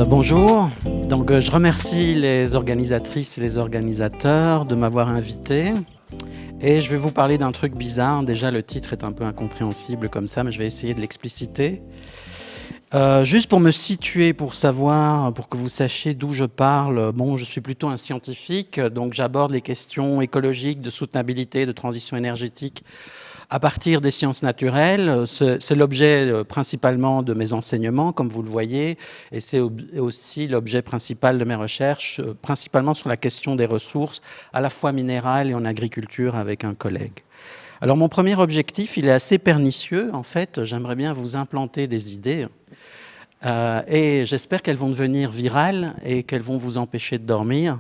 Bonjour, donc je remercie les organisatrices et les organisateurs de m'avoir invité et je vais vous parler d'un truc bizarre. Déjà le titre est un peu incompréhensible comme ça, mais je vais essayer de l'expliciter. Juste pour me situer, pour savoir, pour que vous sachiez d'où je parle, bon, je suis plutôt un scientifique, donc j'aborde les questions écologiques, de soutenabilité, de transition énergétique à partir des sciences naturelles. C'est l'objet principalement de mes enseignements, comme vous le voyez, et c'est aussi l'objet principal de mes recherches, principalement sur la question des ressources, à la fois minérales et en agriculture avec un collègue. Alors mon premier objectif, il est assez pernicieux, en fait, j'aimerais bien vous implanter des idées, et j'espère qu'elles vont devenir virales et qu'elles vont vous empêcher de dormir,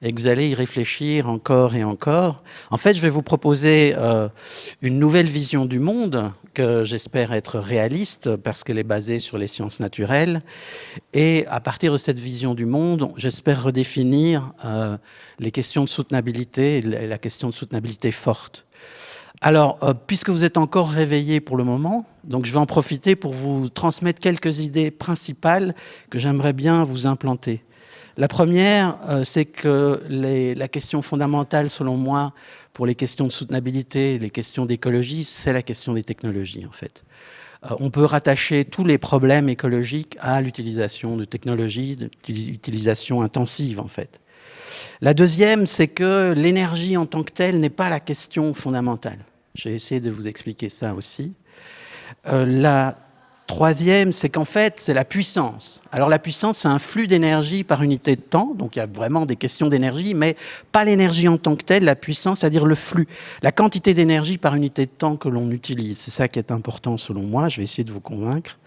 et que vous allez y réfléchir encore et encore. En fait, je vais vous proposer une nouvelle vision du monde que j'espère être réaliste parce qu'elle est basée sur les sciences naturelles. Et à partir de cette vision du monde, j'espère redéfinir les questions de soutenabilité et la question de soutenabilité forte. Alors, puisque vous êtes encore réveillés pour le moment, donc je vais en profiter pour vous transmettre quelques idées principales que j'aimerais bien vous implanter. La première, c'est que la question fondamentale, selon moi, pour les questions de soutenabilité, les questions d'écologie, c'est la question des technologies, en fait. On peut rattacher tous les problèmes écologiques à l'utilisation de technologies, d'utilisation intensive, en fait. La deuxième, c'est que l'énergie en tant que telle n'est pas la question fondamentale. J'ai essayé de vous expliquer ça aussi. La troisième, c'est qu'en fait, c'est la puissance. Alors la puissance, c'est un flux d'énergie par unité de temps, donc il y a vraiment des questions d'énergie, mais pas l'énergie en tant que telle, la puissance, c'est-à-dire le flux, la quantité d'énergie par unité de temps que l'on utilise. C'est ça qui est important selon moi, je vais essayer de vous convaincre.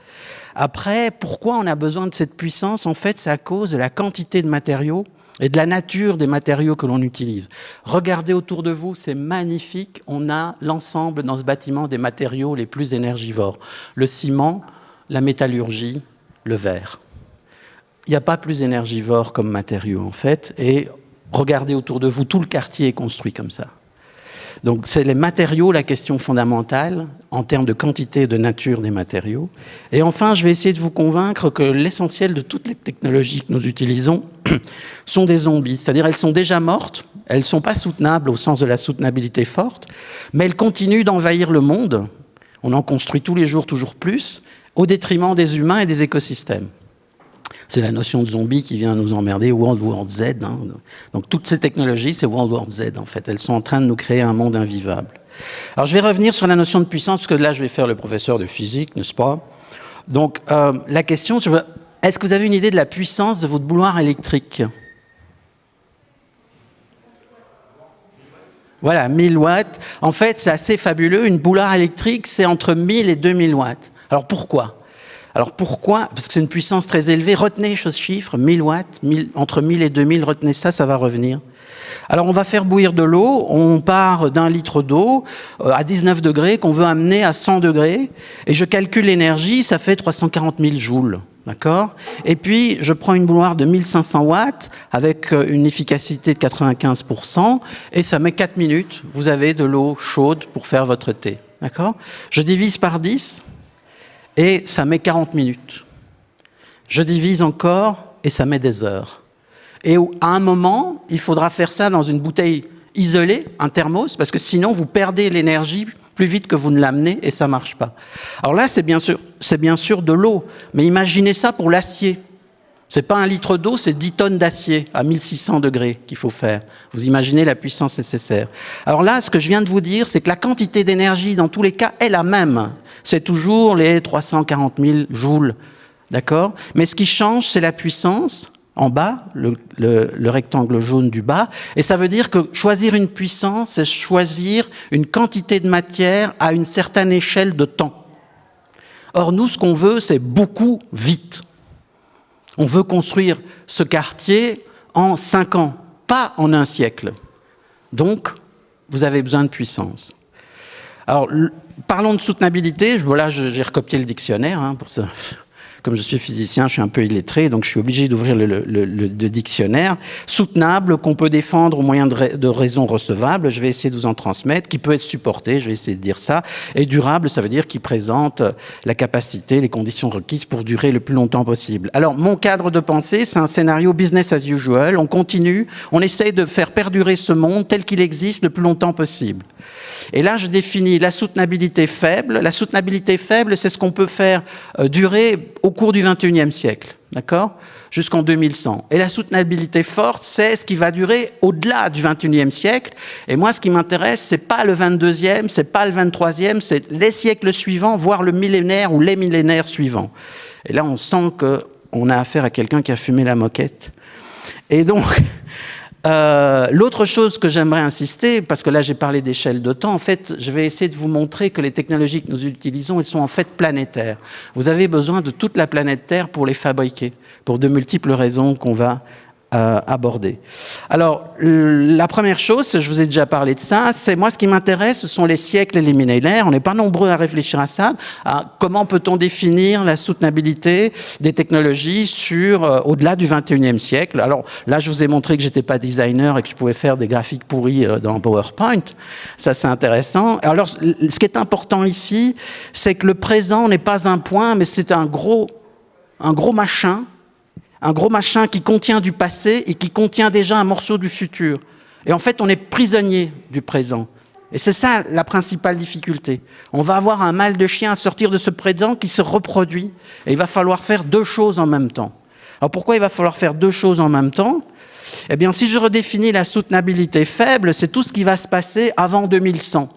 Après, pourquoi on a besoin de cette puissance? En fait, c'est à cause de la quantité de matériaux et de la nature des matériaux que l'on utilise. Regardez autour de vous, c'est magnifique. On a l'ensemble dans ce bâtiment des matériaux les plus énergivores. Le ciment, la métallurgie, le verre. Il n'y a pas plus énergivore comme matériau, en fait. Et regardez autour de vous, tout le quartier est construit comme ça. Donc c'est les matériaux, la question fondamentale, en termes de quantité et de nature des matériaux. Et enfin, je vais essayer de vous convaincre que l'essentiel de toutes les technologies que nous utilisons sont des zombies. C'est-à-dire elles sont déjà mortes, elles ne sont pas soutenables au sens de la soutenabilité forte, mais elles continuent d'envahir le monde. On en construit tous les jours toujours plus, au détriment des humains et des écosystèmes. C'est la notion de zombie qui vient nous emmerder, World War Z. Hein. Donc toutes ces technologies, c'est World War Z en fait. Elles sont en train de nous créer un monde invivable. Alors je vais revenir sur la notion de puissance, parce que là je vais faire le professeur de physique, n'est-ce pas? Donc la question, est-ce que vous avez une idée de la puissance de votre bouilloire électrique? Voilà, 1000 watts. En fait, c'est assez fabuleux. Une bouilloire électrique, c'est entre 1000 et 2000 watts. Alors pourquoi? Parce que c'est une puissance très élevée. Retenez ce chiffre, 1000 watts, entre 1000 et 2000, retenez ça, ça va revenir. Alors on va faire bouillir de l'eau, on part d'un litre d'eau à 19 degrés qu'on veut amener à 100 degrés, et je calcule l'énergie, ça fait 340 000 joules. D'accord? Et puis, je prends une bouilloire de 1500 watts avec une efficacité de 95%, et ça met 4 minutes. Vous avez de l'eau chaude pour faire votre thé. D'accord? Je divise par 10. Et ça met 40 minutes. Je divise encore et ça met des heures. Et à un moment, il faudra faire ça dans une bouteille isolée, un thermos, parce que sinon vous perdez l'énergie plus vite que vous ne l'amenez et ça ne marche pas. Alors là, c'est bien sûr de l'eau, mais imaginez ça pour l'acier. Ce n'est pas un litre d'eau, c'est 10 tonnes d'acier à 1600 degrés qu'il faut faire. Vous imaginez la puissance nécessaire. Alors là, ce que je viens de vous dire, c'est que la quantité d'énergie, dans tous les cas, est la même. C'est toujours les 340 000 joules. D'accord? Mais ce qui change, c'est la puissance, en bas, le rectangle jaune du bas. Et ça veut dire que choisir une puissance, c'est choisir une quantité de matière à une certaine échelle de temps. Or, nous, ce qu'on veut, c'est beaucoup vite. On veut construire ce quartier en 5 ans, pas en 1 siècle. Donc, vous avez besoin de puissance. Alors, parlons de soutenabilité. Voilà, j'ai recopié le dictionnaire pour ça. comme je suis physicien, je suis un peu illettré, donc je suis obligé d'ouvrir le dictionnaire. Soutenable, qu'on peut défendre au moyen de raisons recevables, je vais essayer de vous en transmettre, qui peut être supporté, je vais essayer de dire ça. Et durable, ça veut dire qu'il présente la capacité, les conditions requises pour durer le plus longtemps possible. Alors, mon cadre de pensée, c'est un scénario business as usual. On continue, on essaye de faire perdurer ce monde tel qu'il existe le plus longtemps possible. Et là, je définis la soutenabilité faible. La soutenabilité faible, c'est ce qu'on peut faire durer au cours du XXIe siècle, d'accord ? Jusqu'en 2100. Et la soutenabilité forte, c'est ce qui va durer au-delà du XXIe siècle. Et moi, ce qui m'intéresse, c'est pas le 22e, c'est pas le 23e, c'est les siècles suivants, voire le millénaire ou les millénaires suivants. Et là, on sent qu'on a affaire à quelqu'un qui a fumé la moquette. Et donc... l'autre chose que j'aimerais insister, parce que là j'ai parlé d'échelle de temps, en fait je vais essayer de vous montrer que les technologies que nous utilisons, elles sont en fait planétaires. Vous avez besoin de toute la planète Terre pour les fabriquer, pour de multiples raisons qu'on va aborder. Alors, la première chose, je vous ai déjà parlé de ça, c'est moi ce qui m'intéresse, ce sont les siècles et les millénaires. On n'est pas nombreux à réfléchir à ça. Comment peut-on définir la soutenabilité des technologies sur au-delà du 21e siècle? Alors là, je vous ai montré que j'étais pas designer et que je pouvais faire des graphiques pourris dans PowerPoint. Ça, c'est intéressant. Alors, ce qui est important ici, c'est que le présent n'est pas un point, mais c'est un gros machin. Un gros machin qui contient du passé et qui contient déjà un morceau du futur. Et en fait, on est prisonnier du présent. Et c'est ça la principale difficulté. On va avoir un mal de chien à sortir de ce présent qui se reproduit. Et il va falloir faire deux choses en même temps. Alors pourquoi il va falloir faire deux choses en même temps ? Eh bien, si je redéfinis la soutenabilité faible, c'est tout ce qui va se passer avant 2100.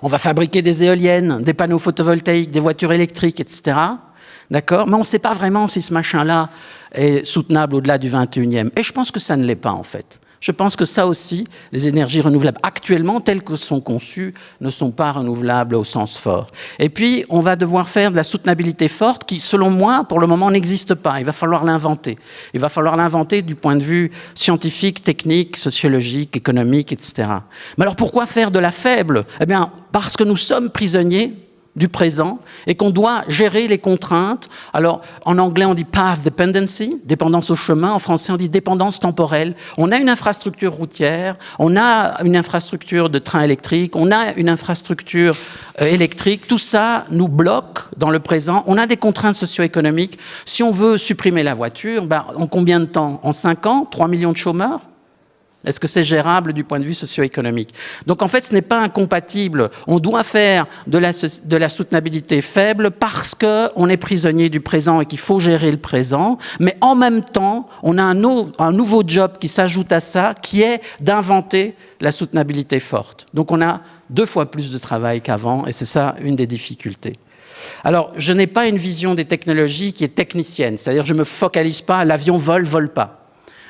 On va fabriquer des éoliennes, des panneaux photovoltaïques, des voitures électriques, etc. D'accord ? Mais on ne sait pas vraiment si ce machin-là est soutenable au-delà du 21e. Et je pense que ça ne l'est pas, en fait. Je pense que ça aussi, les énergies renouvelables actuellement, telles que sont conçues, ne sont pas renouvelables au sens fort. Et puis, on va devoir faire de la soutenabilité forte qui, selon moi, pour le moment, n'existe pas. Il va falloir l'inventer. Il va falloir l'inventer du point de vue scientifique, technique, sociologique, économique, etc. Mais alors, pourquoi faire de la faible ? Eh bien, parce que nous sommes prisonniers du présent et qu'on doit gérer les contraintes. Alors, en anglais, on dit path dependency, dépendance au chemin. En français, on dit dépendance temporelle. On a une infrastructure routière, on a une infrastructure de train électrique, on a une infrastructure électrique. Tout ça nous bloque dans le présent. On a des contraintes socio-économiques. Si on veut supprimer la voiture, en combien de temps ? En 5 ans ? 3 millions de chômeurs ? Est-ce que c'est gérable du point de vue socio-économique ? Donc en fait, ce n'est pas incompatible. On doit faire de la soutenabilité faible parce qu'on est prisonnier du présent et qu'il faut gérer le présent. Mais en même temps, on a un nouveau job qui s'ajoute à ça, qui est d'inventer la soutenabilité forte. Donc on a 2 fois plus de travail qu'avant et c'est ça une des difficultés. Alors, je n'ai pas une vision des technologies qui est technicienne. C'est-à-dire, je ne me focalise pas, l'avion vole pas.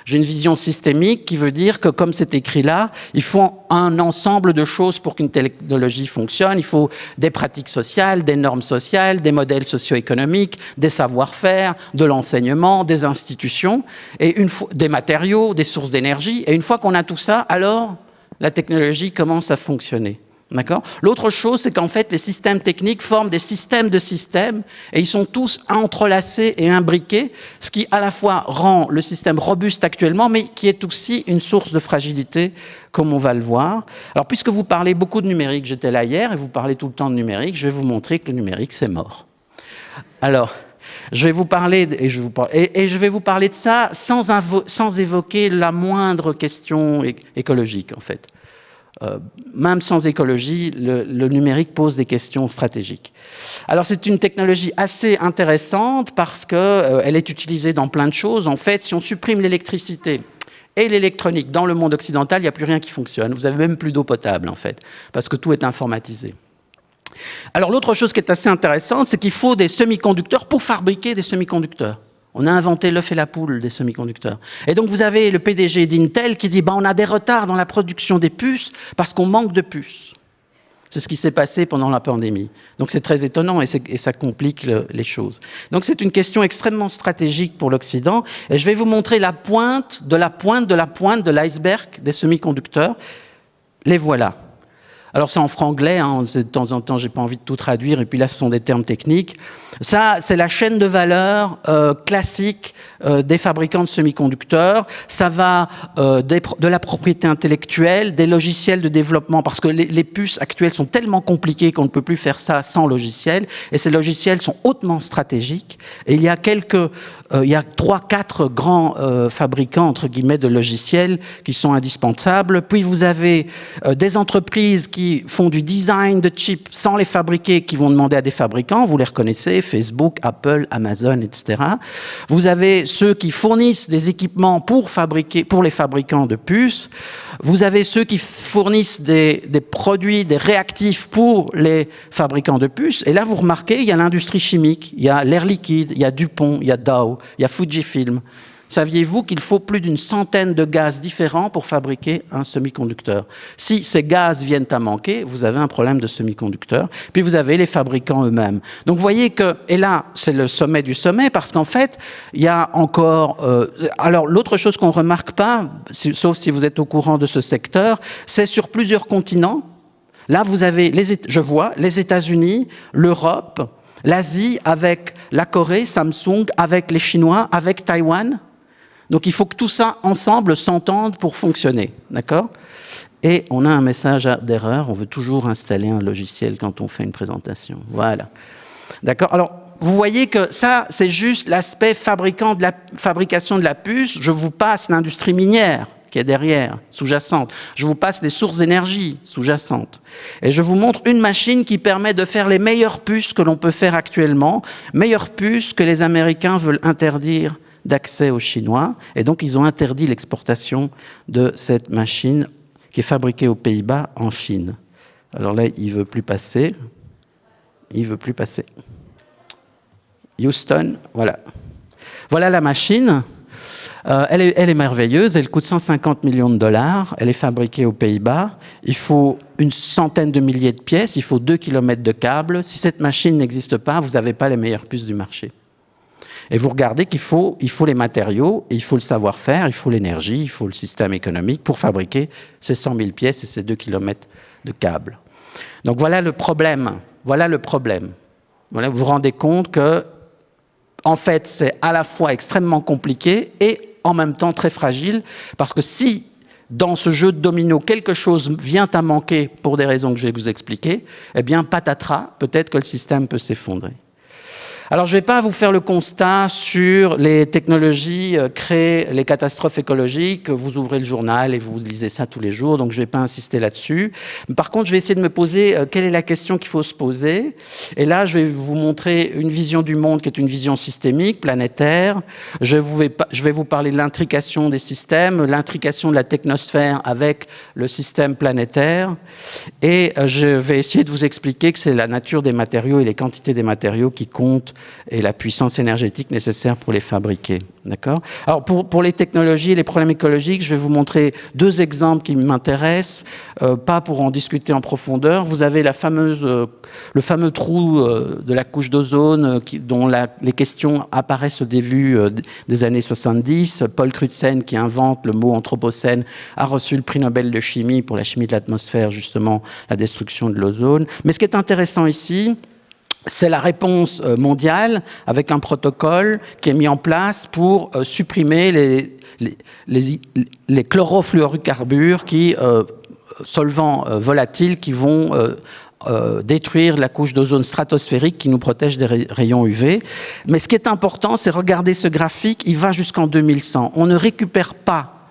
J'ai une vision systémique qui veut dire que, comme c'est écrit là, il faut un ensemble de choses pour qu'une technologie fonctionne. Il faut des pratiques sociales, des normes sociales, des modèles socio-économiques, des savoir-faire, de l'enseignement, des institutions, et des matériaux, des sources d'énergie. Et une fois qu'on a tout ça, alors la technologie commence à fonctionner. D'accord ? L'autre chose, c'est qu'en fait, les systèmes techniques forment des systèmes de systèmes et ils sont tous entrelacés et imbriqués, ce qui à la fois rend le système robuste actuellement, mais qui est aussi une source de fragilité, comme on va le voir. Alors, puisque vous parlez beaucoup de numérique, j'étais là hier et vous parlez tout le temps de numérique, je vais vous montrer que le numérique, c'est mort. Alors, je vais vous parler, et je vais vous parler de ça sans évoquer la moindre question écologique, en fait. Même sans écologie, le numérique pose des questions stratégiques. Alors c'est une technologie assez intéressante parce qu'elle est utilisée dans plein de choses. En fait, si on supprime l'électricité et l'électronique dans le monde occidental, il n'y a plus rien qui fonctionne. Vous n'avez même plus d'eau potable, en fait, parce que tout est informatisé. Alors l'autre chose qui est assez intéressante, c'est qu'il faut des semi-conducteurs pour fabriquer des semi-conducteurs. On a inventé l'œuf et la poule des semi-conducteurs. Et donc vous avez le PDG d'Intel qui dit on a des retards dans la production des puces parce qu'on manque de puces. C'est ce qui s'est passé pendant la pandémie. Donc c'est très étonnant et ça complique les choses. Donc c'est une question extrêmement stratégique pour l'Occident. Et je vais vous montrer la pointe de l'iceberg des semi-conducteurs. Les voilà. Alors c'est en franglais, hein, de temps en temps, j'ai pas envie de tout traduire, et puis là, ce sont des termes techniques. Ça, c'est la chaîne de valeur classique des fabricants de semi-conducteurs. Ça va de la propriété intellectuelle, des logiciels de développement, parce que les puces actuelles sont tellement compliquées qu'on ne peut plus faire ça sans logiciel, et ces logiciels sont hautement stratégiques. Et il y a il y a 3-4 grands fabricants, entre guillemets, de logiciels qui sont indispensables. Puis vous avez des entreprises qui font du design de chips sans les fabriquer, qui vont demander à des fabricants, vous les reconnaissez, Facebook, Apple, Amazon, etc. Vous avez ceux qui fournissent des équipements pour les fabricants de puces. Vous avez ceux qui fournissent des produits, des réactifs pour les fabricants de puces. Et là, vous remarquez, il y a l'industrie chimique, il y a l'Air Liquide, il y a DuPont, il y a Dow, il y a Fujifilm. Saviez-vous qu'il faut plus d'une centaine de gaz différents pour fabriquer un semi-conducteur? Si ces gaz viennent à manquer, vous avez un problème de semi-conducteur. Puis vous avez les fabricants eux-mêmes. Donc vous voyez que, et là, c'est le sommet du sommet, parce qu'en fait, il y a encore... alors l'autre chose qu'on ne remarque pas, sauf si vous êtes au courant de ce secteur, c'est sur plusieurs continents. Là, vous avez, je vois, les États-Unis, l'Europe, l'Asie avec la Corée, Samsung, avec les Chinois, avec Taïwan. Donc il faut que tout ça ensemble s'entende pour fonctionner, d'accord? Et on a un message d'erreur, on veut toujours installer un logiciel quand on fait une présentation. Voilà. D'accord? Alors, vous voyez que ça, c'est juste l'aspect fabrication de la puce. Je vous passe l'industrie minière qui est derrière, sous-jacente. Je vous passe les sources d'énergie sous-jacentes. Et je vous montre une machine qui permet de faire les meilleures puces que l'on peut faire actuellement, meilleures puces que les Américains veulent interdire d'accès aux Chinois. Et donc, ils ont interdit l'exportation de cette machine qui est fabriquée aux Pays-Bas en Chine. Alors là, il ne veut plus passer. Il ne veut plus passer. Houston, voilà. Voilà la machine. Elle est merveilleuse, elle coûte 150 millions de dollars, elle est fabriquée aux Pays-Bas, il faut une centaine de milliers de pièces, il faut 2 km de câbles. Si cette machine n'existe pas, vous n'avez pas les meilleures puces du marché. Et vous regardez qu'il faut les matériaux, il faut le savoir-faire, il faut l'énergie, il faut le système économique pour fabriquer ces 100 000 pièces et ces 2 km de câbles. Donc voilà le problème. Voilà le problème. Voilà, vous vous rendez compte que, en fait, c'est à la fois extrêmement compliqué et en même temps très fragile, parce que si, dans ce jeu de domino, quelque chose vient à manquer pour des raisons que je vais vous expliquer, eh bien, patatras, peut-être que le système peut s'effondrer. Alors, je ne vais pas vous faire le constat sur les technologies créent les catastrophes écologiques. Vous ouvrez le journal et vous lisez ça tous les jours, donc je ne vais pas insister là-dessus. Par contre, je vais essayer de me poser quelle est la question qu'il faut se poser. Et là, je vais vous montrer une vision du monde qui est une vision systémique, planétaire. Je vais vous parler de l'intrication des systèmes, l'intrication de la technosphère avec le système planétaire. Et je vais essayer de vous expliquer que c'est la nature des matériaux et les quantités des matériaux qui comptent et la puissance énergétique nécessaire pour les fabriquer. D'accord ? Alors, pour les technologies et les problèmes écologiques, je vais vous montrer 2 exemples qui m'intéressent, pas pour en discuter en profondeur. Vous avez le fameux trou de la couche d'ozone dont les questions apparaissent au début des années 70. Paul Crutzen, qui invente le mot anthropocène, a reçu le prix Nobel de chimie pour la chimie de l'atmosphère, justement, la destruction de l'ozone. Mais ce qui est intéressant ici, c'est la réponse mondiale avec un protocole qui est mis en place pour supprimer les chlorofluorocarbures, solvants volatiles qui vont détruire la couche d'ozone stratosphérique qui nous protège des rayons UV. Mais ce qui est important, c'est regarder ce graphique, il va jusqu'en 2100. On ne récupère pas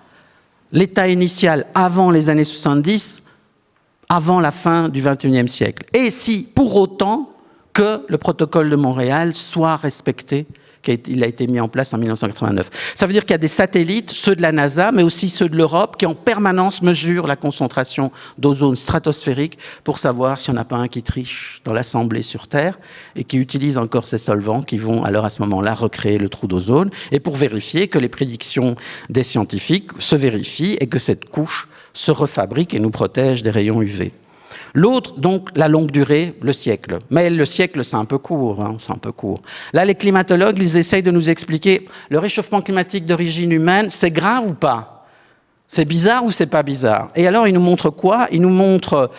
l'état initial avant les années 70, avant la fin du XXIe siècle. Et si, pour autant, que le protocole de Montréal soit respecté, qu'il a été mis en place en 1989. Ça veut dire qu'il y a des satellites, ceux de la NASA, mais aussi ceux de l'Europe, qui en permanence mesurent la concentration d'ozone stratosphérique pour savoir s'il n'y en a pas un qui triche dans l'assemblée sur Terre et qui utilise encore ces solvants qui vont alors à ce moment-là recréer le trou d'ozone, et pour vérifier que les prédictions des scientifiques se vérifient et que cette couche se refabrique et nous protège des rayons UV. L'autre, donc, la longue durée, le siècle. Mais le siècle, c'est un peu court, hein, c'est un peu court. Là, les climatologues, ils essayent de nous expliquer le réchauffement climatique d'origine humaine, c'est grave ou pas? C'est bizarre ou c'est pas bizarre? Et alors, il nous montre quoi? Il nous montre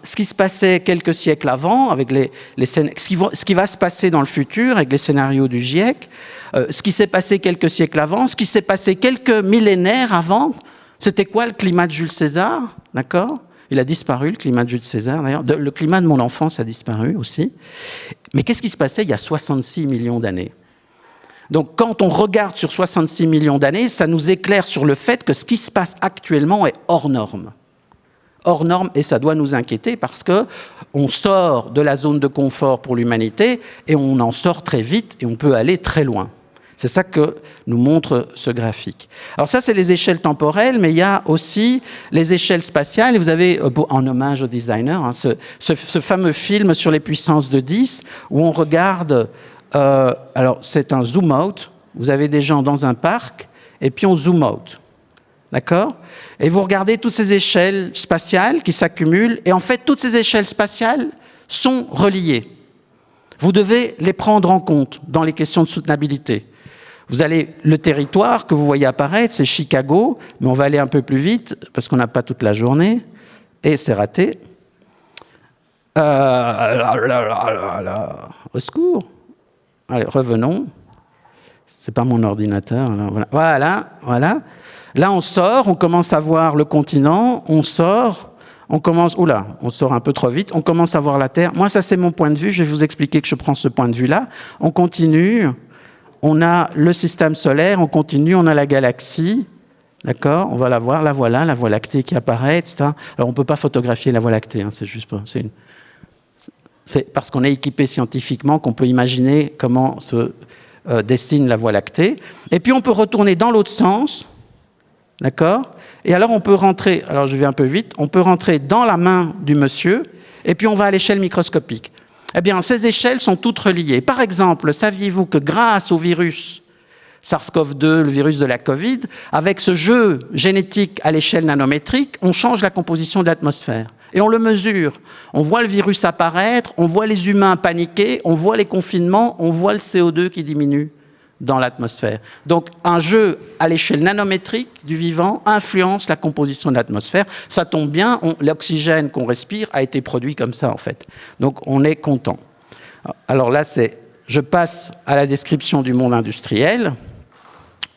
ce qui se passait quelques siècles avant, avec ce qui va se passer dans le futur, avec les scénarios du GIEC, ce qui s'est passé quelques siècles avant, ce qui s'est passé quelques millénaires avant. C'était quoi le climat de Jules César? D'accord? Il a disparu, le climat de Jules César, d'ailleurs. Le climat de mon enfance a disparu aussi. Mais qu'est-ce qui se passait il y a 66 millions d'années? Donc, quand on regarde sur 66 millions d'années, ça nous éclaire sur le fait que ce qui se passe actuellement est hors norme. Hors norme, et ça doit nous inquiéter parce qu'on sort de la zone de confort pour l'humanité et on en sort très vite et on peut aller très loin. C'est ça que nous montre ce graphique. Alors ça, c'est les échelles temporelles, mais il y a aussi les échelles spatiales. Et vous avez, en hommage au designer, hein, ce fameux film sur les puissances de 10, où on regarde... alors, c'est un zoom out. Vous avez des gens dans un parc, et puis on zoom out. D'accord? Et vous regardez toutes ces échelles spatiales qui s'accumulent, et en fait, toutes ces échelles spatiales sont reliées. Vous devez les prendre en compte dans les questions de soutenabilité. Vous allez, le territoire que vous voyez apparaître, c'est Chicago, mais on va aller un peu plus vite, parce qu'on n'a pas toute la journée, et c'est raté. Au secours. Allez, revenons. C'est pas mon ordinateur. Là, voilà. Là, on sort, on commence à voir le continent, on sort, on commence... Oula, on sort un peu trop vite, on commence à voir la Terre. Moi, ça, c'est mon point de vue. Je vais vous expliquer que je prends ce point de vue-là. On continue. On a le système solaire, on continue, on a la galaxie. D'accord? On va la voir. La voilà, la Voie lactée qui apparaît, etc. Alors, on ne peut pas photographier la Voie lactée. Hein, c'est juste pas... C'est parce qu'on est équipé scientifiquement qu'on peut imaginer comment se dessine la Voie lactée. Et puis on peut retourner dans l'autre sens, d'accord? Et alors on peut rentrer, alors je vais un peu vite, on peut rentrer dans la main du monsieur, et puis on va à l'échelle microscopique. Eh bien, ces échelles sont toutes reliées. Par exemple, saviez-vous que grâce au virus SARS-CoV-2, le virus de la Covid, avec ce jeu génétique à l'échelle nanométrique, on change la composition de l'atmosphère. Et on le mesure. On voit le virus apparaître, on voit les humains paniquer, on voit les confinements, on voit le CO2 qui diminue dans l'atmosphère. Donc, un jeu à l'échelle nanométrique du vivant influence la composition de l'atmosphère. Ça tombe bien, l'oxygène qu'on respire a été produit comme ça, en fait. Donc, on est content. Alors là, je passe à la description du monde industriel.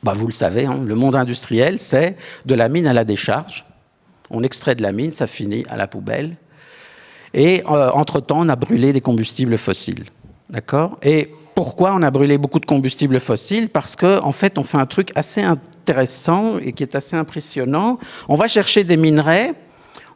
Vous le savez, hein, le monde industriel, c'est de la mine à la décharge. On extrait de la mine, ça finit à la poubelle. Et entre-temps, on a brûlé des combustibles fossiles. D'accord? Et pourquoi on a brûlé beaucoup de combustibles fossiles? Parce qu'en fait, on fait un truc assez intéressant et qui est assez impressionnant. On va chercher des minerais,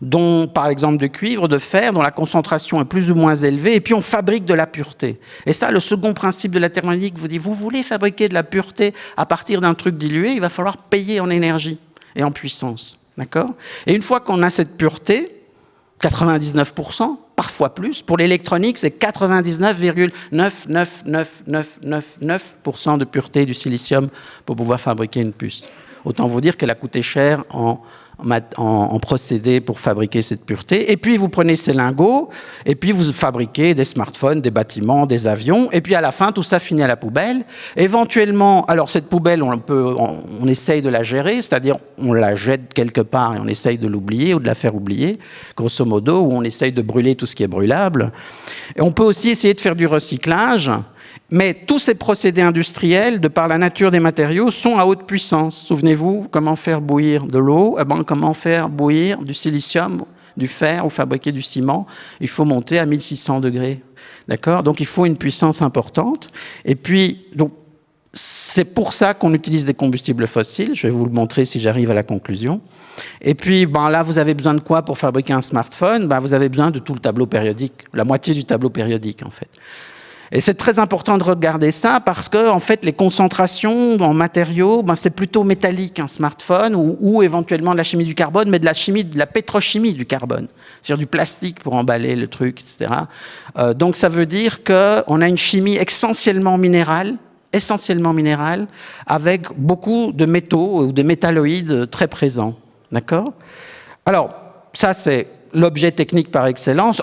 dont, par exemple, de cuivre, de fer, dont la concentration est plus ou moins élevée, et puis on fabrique de la pureté. Et ça, le second principe de la thermodynamique vous dit, vous voulez fabriquer de la pureté à partir d'un truc dilué, il va falloir payer en énergie et en puissance. D'accord? Et une fois qu'on a cette pureté, 99%, parfois plus, pour l'électronique, c'est 99,99999% de pureté du silicium pour pouvoir fabriquer une puce. Autant vous dire qu'elle a coûté cher en procédé pour fabriquer cette pureté. Et puis, vous prenez ces lingots, et puis vous fabriquez des smartphones, des bâtiments, des avions, et puis à la fin, tout ça finit à la poubelle. Éventuellement, alors cette poubelle, on essaye de la gérer, c'est-à-dire on la jette quelque part et on essaye de l'oublier ou de la faire oublier, grosso modo, ou on essaye de brûler tout ce qui est brûlable. Et on peut aussi essayer de faire du recyclage. Mais tous ces procédés industriels, de par la nature des matériaux, sont à haute puissance. Souvenez-vous, comment faire bouillir de l'eau? Comment faire bouillir du silicium, du fer ou fabriquer du ciment? Il faut monter à 1600 degrés. D'accord? Donc il faut une puissance importante. Et puis, c'est pour ça qu'on utilise des combustibles fossiles. Je vais vous le montrer si j'arrive à la conclusion. Et puis, là, vous avez besoin de quoi pour fabriquer un smartphone? Vous avez besoin de tout le tableau périodique, la moitié du tableau périodique, en fait. Et c'est très important de regarder ça parce que, en fait, les concentrations en matériaux, c'est plutôt métallique, un smartphone, ou éventuellement de la chimie du carbone, mais de la pétrochimie du carbone. C'est-à-dire du plastique pour emballer le truc, etc. Donc, ça veut dire qu'on a une chimie essentiellement minérale, avec beaucoup de métaux ou de métalloïdes très présents. D'accord? Alors, ça, c'est l'objet technique par excellence.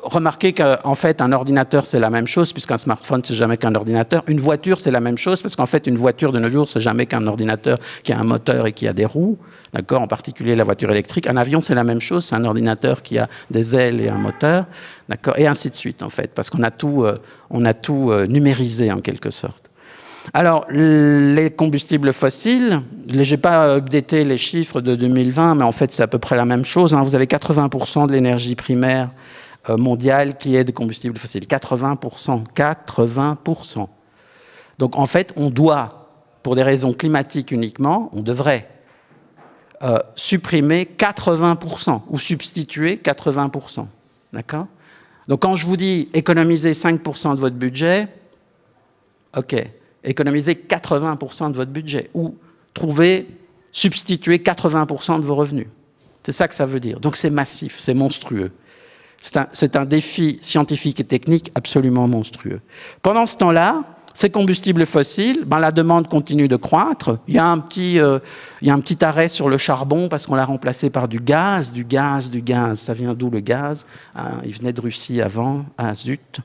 remarquez qu'en fait, un ordinateur, c'est la même chose, puisqu'un smartphone, c'est jamais qu'un ordinateur. Une voiture, c'est la même chose, parce qu'en fait, une voiture de nos jours, c'est jamais qu'un ordinateur qui a un moteur et qui a des roues, d'accord, en particulier la voiture électrique. Un avion, c'est la même chose, c'est un ordinateur qui a des ailes et un moteur, d'accord, et ainsi de suite, en fait, parce qu'on a tout, numérisé, en quelque sorte. Alors, les combustibles fossiles, je n'ai pas updaté les chiffres de 2020, mais en fait, c'est à peu près la même chose, hein. Vous avez 80% de l'énergie primaire mondiale qui est de combustibles fossiles. 80%. 80%. Donc, en fait, on doit, pour des raisons climatiques uniquement, on devrait supprimer 80% ou substituer 80%. D'accord ? Donc, quand je vous dis économiser 5% de votre budget, OK. Économiser 80% de votre budget ou substituer 80% de vos revenus. C'est ça que ça veut dire. Donc c'est massif, c'est monstrueux. C'est un défi scientifique et technique absolument monstrueux. Pendant ce temps-là, ces combustibles fossiles, la demande continue de croître. Il y a un petit arrêt sur le charbon parce qu'on l'a remplacé par du gaz. Ça vient d'où le gaz? Il venait de Russie avant. Ah zut.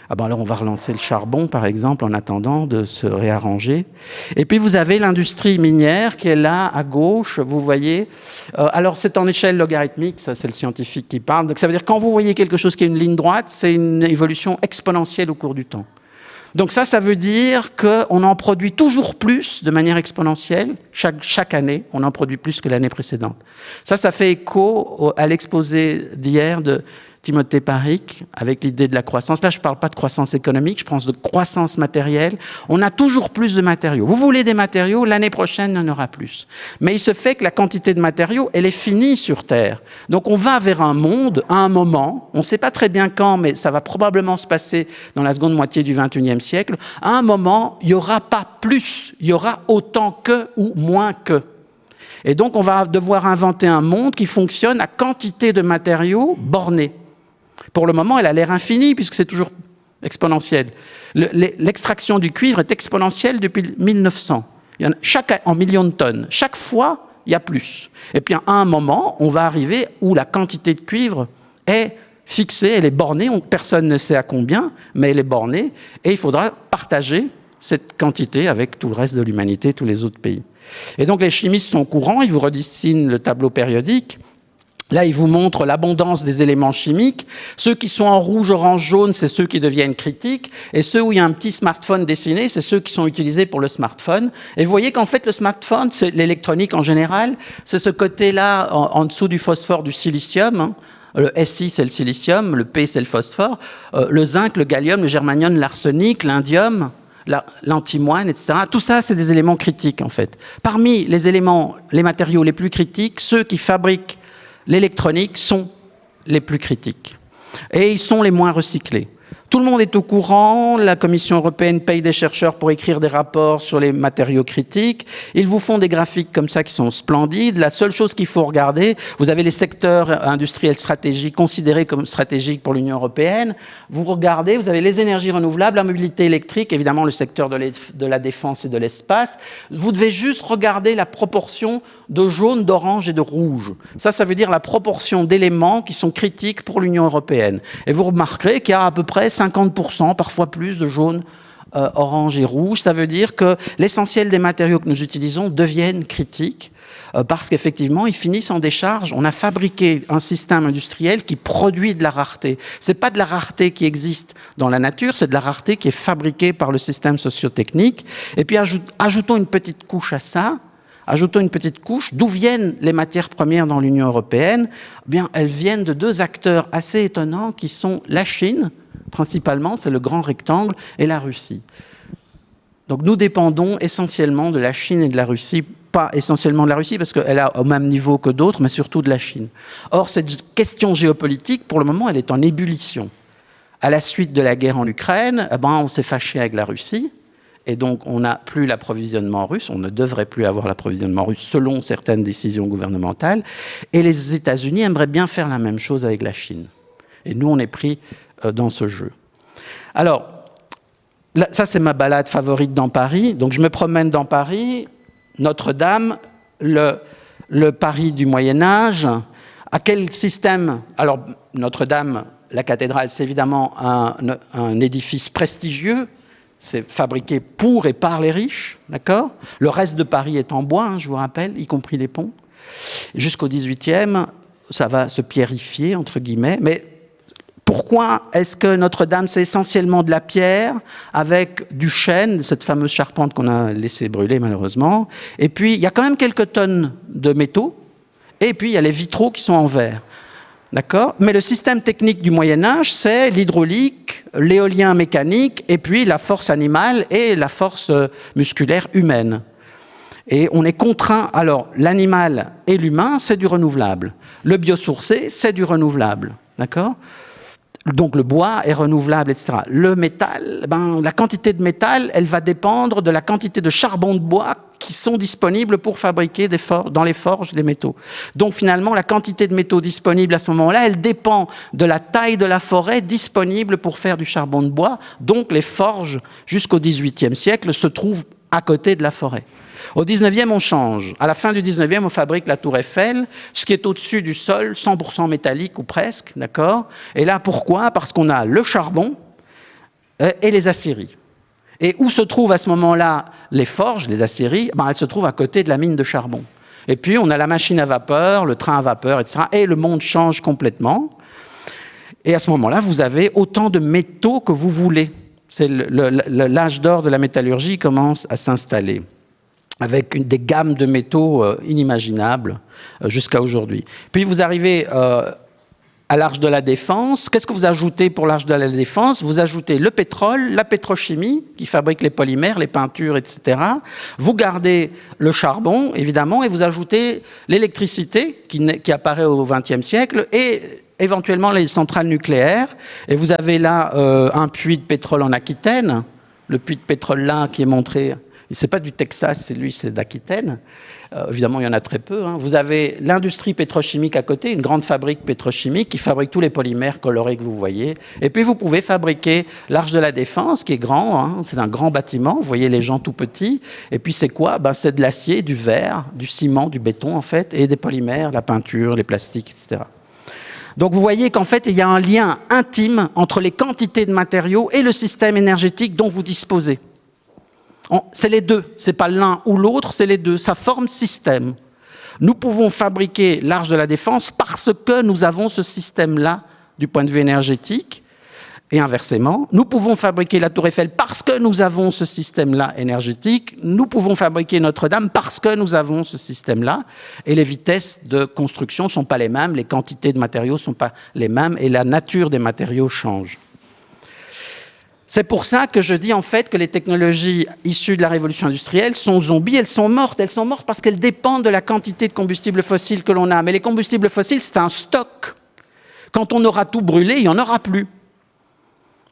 Alors on va relancer le charbon, par exemple, en attendant de se réarranger. Et puis vous avez l'industrie minière qui est là, à gauche, vous voyez. Alors c'est en échelle logarithmique, ça c'est le scientifique qui parle. Donc ça veut dire quand vous voyez quelque chose qui est une ligne droite, c'est une évolution exponentielle au cours du temps. Donc ça veut dire qu'on en produit toujours plus de manière exponentielle. Chaque année, on en produit plus que l'année précédente. Ça fait écho à l'exposé d'hier de Timothée Parikh, avec l'idée de la croissance. Là, je ne parle pas de croissance économique, je pense de croissance matérielle. On a toujours plus de matériaux. Vous voulez des matériaux, l'année prochaine, il y en aura plus. Mais il se fait que la quantité de matériaux, elle est finie sur Terre. Donc, on va vers un monde, à un moment, on ne sait pas très bien quand, mais ça va probablement se passer dans la seconde moitié du XXIe siècle. À un moment, il n'y aura pas plus, il y aura autant que ou moins que. Et donc, on va devoir inventer un monde qui fonctionne à quantité de matériaux bornés. Pour le moment, elle a l'air infinie, puisque c'est toujours exponentiel. L'extraction du cuivre est exponentielle depuis 1900. Il y en millions de tonnes. Chaque fois, il y a plus. Et puis, à un moment, on va arriver où la quantité de cuivre est fixée, elle est bornée. Personne ne sait à combien, mais elle est bornée. Et il faudra partager cette quantité avec tout le reste de l'humanité, tous les autres pays. Et donc, les chimistes sont au courant, ils vous redessinent le tableau périodique. Là, il vous montre l'abondance des éléments chimiques. Ceux qui sont en rouge, orange, jaune, c'est ceux qui deviennent critiques. Et ceux où il y a un petit smartphone dessiné, c'est ceux qui sont utilisés pour le smartphone. Et vous voyez qu'en fait, le smartphone, c'est l'électronique en général, c'est ce côté-là, en dessous du phosphore, du silicium, hein. Le Si, c'est le silicium, le P, c'est le phosphore, le zinc, le gallium, le germanium, l'arsenic, l'indium, l'antimoine, etc. Tout ça, c'est des éléments critiques, en fait. Parmi les éléments, les matériaux les plus critiques, ceux qui fabriquent l'électronique sont les plus critiques. Et ils sont les moins recyclés. Tout le monde est au courant, la Commission européenne paye des chercheurs pour écrire des rapports sur les matériaux critiques. Ils vous font des graphiques comme ça qui sont splendides. La seule chose qu'il faut regarder, vous avez les secteurs industriels stratégiques considérés comme stratégiques pour l'Union européenne. Vous regardez, vous avez les énergies renouvelables, la mobilité électrique, évidemment le secteur de la défense et de l'espace. Vous devez juste regarder la proportion de jaune, d'orange et de rouge. Ça veut dire la proportion d'éléments qui sont critiques pour l'Union européenne. Et vous remarquerez qu'il y a à peu près 50%, parfois plus, de jaune, orange et rouge. Ça veut dire que l'essentiel des matériaux que nous utilisons deviennent critiques parce qu'effectivement, ils finissent en décharge. On a fabriqué un système industriel qui produit de la rareté. Ce n'est pas de la rareté qui existe dans la nature, c'est de la rareté qui est fabriquée par le système socio-technique. Et puis, ajoutons une petite couche à ça. Ajoutons une petite couche. D'où viennent les matières premières dans l'Union européenne? Bien, elles viennent de deux acteurs assez étonnants qui sont la Chine, principalement, c'est le grand rectangle, et la Russie. Donc nous dépendons essentiellement de la Chine et de la Russie, pas essentiellement de la Russie, parce qu'elle est au même niveau que d'autres, mais surtout de la Chine. Or, cette question géopolitique, pour le moment, elle est en ébullition. À la suite de la guerre en Ukraine, on s'est fâché avec la Russie, et donc on n'a plus l'approvisionnement russe, on ne devrait plus avoir l'approvisionnement russe selon certaines décisions gouvernementales, et les États-Unis aimeraient bien faire la même chose avec la Chine. Et nous, on est pris dans ce jeu. Alors, là, ça c'est ma balade favorite dans Paris. Donc je me promène dans Paris, Notre-Dame, le Paris du Moyen-Âge. À quel système? Alors, Notre-Dame, la cathédrale, c'est évidemment un édifice prestigieux. C'est fabriqué pour et par les riches, d'accord? Le reste de Paris est en bois, hein, je vous rappelle, y compris les ponts. Jusqu'au XVIIIe, ça va se pierrifier, entre guillemets. Mais pourquoi est-ce que Notre-Dame, c'est essentiellement de la pierre avec du chêne, cette fameuse charpente qu'on a laissé brûler malheureusement. Et puis, il y a quand même quelques tonnes de métaux. Et puis, il y a les vitraux qui sont en verre. D'accord? Mais le système technique du Moyen-Âge, c'est l'hydraulique, l'éolien mécanique, et puis la force animale et la force musculaire humaine. Et on est contraint, alors l'animal et l'humain, c'est du renouvelable. Le biosourcé, c'est du renouvelable. D'accord? Donc le bois est renouvelable, etc. Le métal, la quantité de métal, elle va dépendre de la quantité de charbon de bois qui sont disponibles pour fabriquer dans les forges des métaux. Donc finalement, la quantité de métaux disponibles à ce moment-là, elle dépend de la taille de la forêt disponible pour faire du charbon de bois. Donc les forges, jusqu'au XVIIIe siècle, se trouvent à côté de la forêt. Au 19e, on change. À la fin du 19e, on fabrique la Tour Eiffel, ce qui est au-dessus du sol, 100% métallique ou presque, d'accord? Et là, pourquoi? Parce qu'on a le charbon et les aciéries. Et où se trouvent à ce moment-là les forges, les aciéries? Elles se trouvent à côté de la mine de charbon. Et puis, on a la machine à vapeur, le train à vapeur, etc. Et le monde change complètement. Et à ce moment-là, vous avez autant de métaux que vous voulez. C'est l'âge d'or de la métallurgie commence à s'installer, avec des gammes de métaux inimaginables jusqu'à aujourd'hui. Puis vous arrivez à l'Arche de la Défense. Qu'est-ce que vous ajoutez pour l'Arche de la Défense? Vous ajoutez le pétrole, la pétrochimie, qui fabrique les polymères, les peintures, etc. Vous gardez le charbon, évidemment, et vous ajoutez l'électricité, qui apparaît au XXe siècle, et éventuellement les centrales nucléaires. Et vous avez là un puits de pétrole en Aquitaine, le puits de pétrole là qui est montré... Ce n'est pas du Texas, c'est d'Aquitaine. Évidemment, il y en a très peu. Hein. Vous avez l'industrie pétrochimique à côté, une grande fabrique pétrochimique qui fabrique tous les polymères colorés que vous voyez. Et puis, vous pouvez fabriquer l'Arche de la Défense, qui est grand. Hein. C'est un grand bâtiment. Vous voyez les gens tout petits. Et puis, c'est quoi? C'est de l'acier, du verre, du ciment, du béton, en fait, et des polymères, la peinture, les plastiques, etc. Donc, vous voyez qu'en fait, il y a un lien intime entre les quantités de matériaux et le système énergétique dont vous disposez. C'est les deux, ce n'est pas l'un ou l'autre, c'est les deux, ça forme système. Nous pouvons fabriquer l'Arche de la Défense parce que nous avons ce système-là du point de vue énergétique, et inversement. Nous pouvons fabriquer la Tour Eiffel parce que nous avons ce système-là énergétique, nous pouvons fabriquer Notre-Dame parce que nous avons ce système-là, et les vitesses de construction ne sont pas les mêmes, les quantités de matériaux ne sont pas les mêmes, et la nature des matériaux change. C'est pour ça que je dis en fait que les technologies issues de la révolution industrielle sont zombies, elles sont mortes parce qu'elles dépendent de la quantité de combustibles fossiles que l'on a. Mais les combustibles fossiles, c'est un stock. Quand on aura tout brûlé, il n'y en aura plus.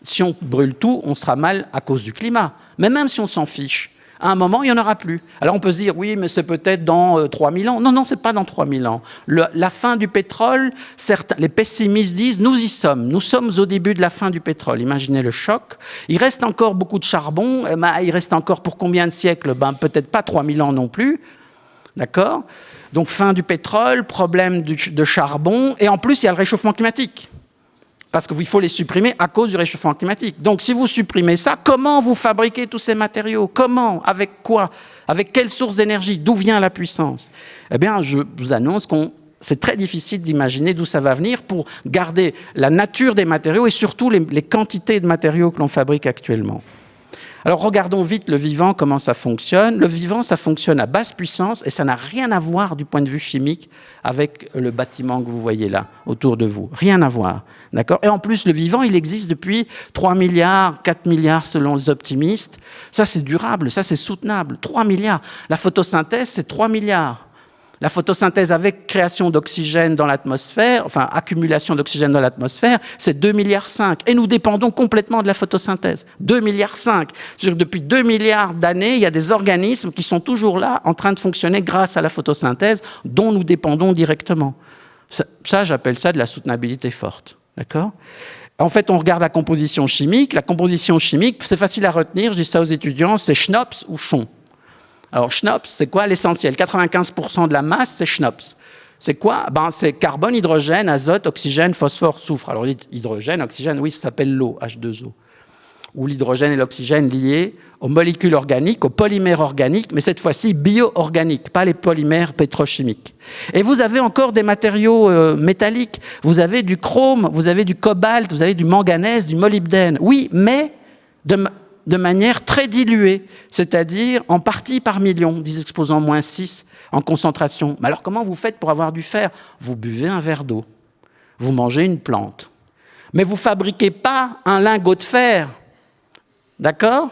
Si on brûle tout, on sera mal à cause du climat. Mais même si on s'en fiche, à un moment, il n'y en aura plus. Alors on peut se dire, oui, mais c'est peut-être dans 3000 ans. Non, ce n'est pas dans 3000 ans. La fin du pétrole, les pessimistes disent, nous y sommes. Nous sommes au début de la fin du pétrole. Imaginez le choc. Il reste encore beaucoup de charbon. Il reste encore pour combien de siècles? Peut-être pas 3000 ans non plus. D'accord? Donc fin du pétrole, problème de charbon. Et en plus, il y a le réchauffement climatique. Parce qu'il faut les supprimer à cause du réchauffement climatique. Donc, si vous supprimez ça, comment vous fabriquez tous ces matériaux? Comment? Avec quoi? Avec quelle source d'énergie? D'où vient la puissance? Eh bien, je vous annonce c'est très difficile d'imaginer d'où ça va venir pour garder la nature des matériaux et surtout les quantités de matériaux que l'on fabrique actuellement. Alors, regardons vite le vivant, comment ça fonctionne. Le vivant, ça fonctionne à basse puissance et ça n'a rien à voir du point de vue chimique avec le bâtiment que vous voyez là, autour de vous. Rien à voir. D'accord? Et en plus, le vivant, il existe depuis 3 milliards, 4 milliards selon les optimistes. Ça, c'est durable, ça, c'est soutenable. 3 milliards. La photosynthèse, c'est 3 milliards. La photosynthèse avec création d'oxygène dans l'atmosphère, enfin accumulation d'oxygène dans l'atmosphère, c'est 2,5 milliards. Et nous dépendons complètement de la photosynthèse. 2,5 milliards. C'est-à-dire que depuis 2 milliards d'années, il y a des organismes qui sont toujours là, en train de fonctionner grâce à la photosynthèse, dont nous dépendons directement. Ça, j'appelle ça de la soutenabilité forte. D'accord ? En fait, on regarde la composition chimique. La composition chimique, c'est facile à retenir, je dis ça aux étudiants, c'est Schnops ou Chon. Alors, Schnops, c'est quoi l'essentiel? 95% de la masse, c'est Schnops. C'est quoi? C'est carbone, hydrogène, azote, oxygène, phosphore, soufre. Alors, hydrogène, oxygène, oui, ça s'appelle l'eau, H2O. Ou l'hydrogène et l'oxygène liés aux molécules organiques, aux polymères organiques, mais cette fois-ci bio-organiques, pas les polymères pétrochimiques. Et vous avez encore des matériaux métalliques. Vous avez du chrome, vous avez du cobalt, vous avez du manganèse, du molybdène. Oui, mais de manière très diluée, c'est-à-dire en partie par million, 10 exposants moins 6 en concentration. Mais alors comment vous faites pour avoir du fer? Vous buvez un verre d'eau, vous mangez une plante. Mais vous ne fabriquez pas un lingot de fer. D'accord?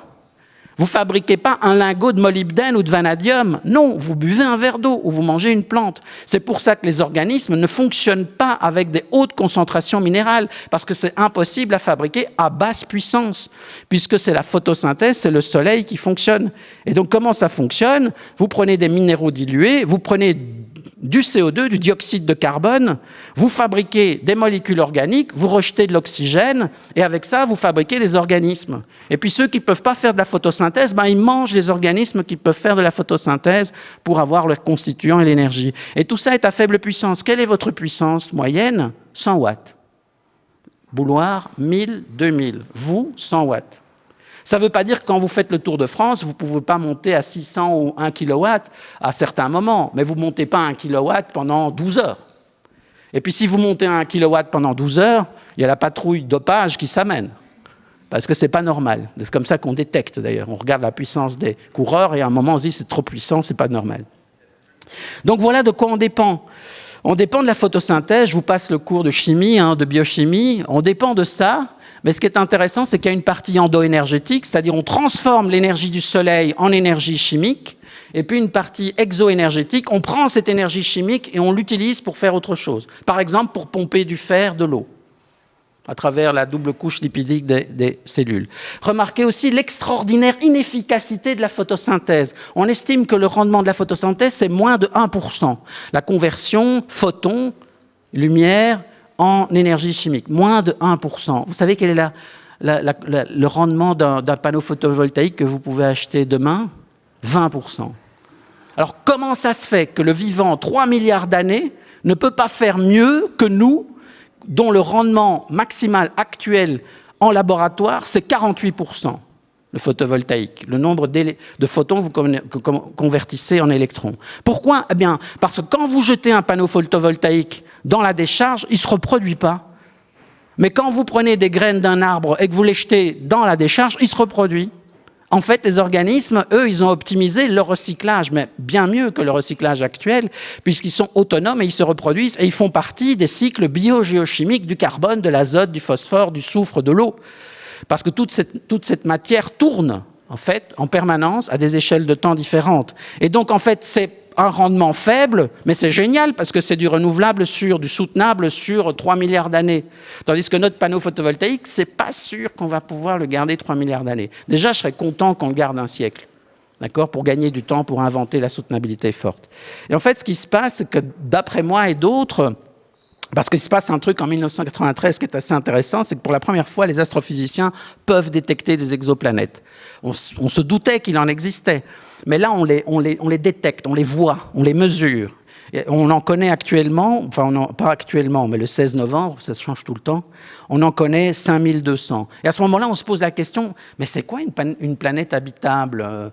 Vous ne fabriquez pas un lingot de molybdène ou de vanadium. Non, vous buvez un verre d'eau ou vous mangez une plante. C'est pour ça que les organismes ne fonctionnent pas avec des hautes concentrations minérales, parce que c'est impossible à fabriquer à basse puissance, puisque c'est la photosynthèse, c'est le soleil qui fonctionne. Et donc, comment ça fonctionne? Vous prenez des minéraux dilués, vous prenez du CO2, du dioxyde de carbone, vous fabriquez des molécules organiques, vous rejetez de l'oxygène, et avec ça, vous fabriquez des organismes. Et puis ceux qui ne peuvent pas faire de la photosynthèse, ils mangent les organismes qui peuvent faire de la photosynthèse pour avoir leurs constituants et l'énergie. Et tout ça est à faible puissance. Quelle est votre puissance moyenne? 100 watts. Bouloir, 1000, 2000. Vous, 100 watts. Ça ne veut pas dire que quand vous faites le Tour de France, vous ne pouvez pas monter à 600 ou 1 kW à certains moments, mais vous ne montez pas à 1 kW pendant 12 heures. Et puis si vous montez à 1 kW pendant 12 heures, il y a la patrouille dopage qui s'amène, parce que ce n'est pas normal. C'est comme ça qu'on détecte d'ailleurs. On regarde la puissance des coureurs et à un moment on se dit c'est trop puissant, ce n'est pas normal. Donc voilà de quoi on dépend. On dépend de la photosynthèse, je vous passe le cours de chimie, de biochimie, on dépend de ça. Mais ce qui est intéressant, c'est qu'il y a une partie endo-énergétique, c'est-à-dire on transforme l'énergie du soleil en énergie chimique, et puis une partie exo-énergétique, on prend cette énergie chimique et on l'utilise pour faire autre chose. Par exemple, pour pomper du fer de l'eau, à travers la double couche lipidique des cellules. Remarquez aussi l'extraordinaire inefficacité de la photosynthèse. On estime que le rendement de la photosynthèse, c'est moins de 1%. La conversion photon, lumière, en énergie chimique, moins de 1%. Vous savez quel est le rendement d'un panneau photovoltaïque que vous pouvez acheter demain? 20%. Alors comment ça se fait que le vivant, 3 milliards d'années, ne peut pas faire mieux que nous, dont le rendement maximal actuel en laboratoire, c'est 48%, le photovoltaïque, le nombre de photons que vous convertissez en électrons. Pourquoi? Eh bien, parce que quand vous jetez un panneau photovoltaïque dans la décharge, il ne se reproduit pas. Mais quand vous prenez des graines d'un arbre et que vous les jetez dans la décharge, il se reproduit. En fait, les organismes, eux, ils ont optimisé leur recyclage, mais bien mieux que le recyclage actuel, puisqu'ils sont autonomes et ils se reproduisent et ils font partie des cycles biogéochimiques du carbone, de l'azote, du phosphore, du soufre, de l'eau. Parce que toute cette matière tourne, en fait, en permanence, à des échelles de temps différentes. Et donc, en fait, c'est un rendement faible, mais c'est génial parce que c'est du renouvelable du soutenable sur 3 milliards d'années. Tandis que notre panneau photovoltaïque, c'est pas sûr qu'on va pouvoir le garder 3 milliards d'années. Déjà, je serais content qu'on le garde un siècle, d'accord, pour gagner du temps, pour inventer la soutenabilité forte. Et en fait, ce qui se passe, c'est que d'après moi et d'autres, parce qu'il se passe un truc en 1993 qui est assez intéressant, c'est que pour la première fois, les astrophysiciens peuvent détecter des exoplanètes. On se doutait qu'il en existait, mais là, on les détecte, on les voit, on les mesure. Et on en connaît actuellement, pas actuellement, mais le 16 novembre, ça change tout le temps, on en connaît 5200. Et à ce moment-là, on se pose la question, mais c'est quoi une planète habitable?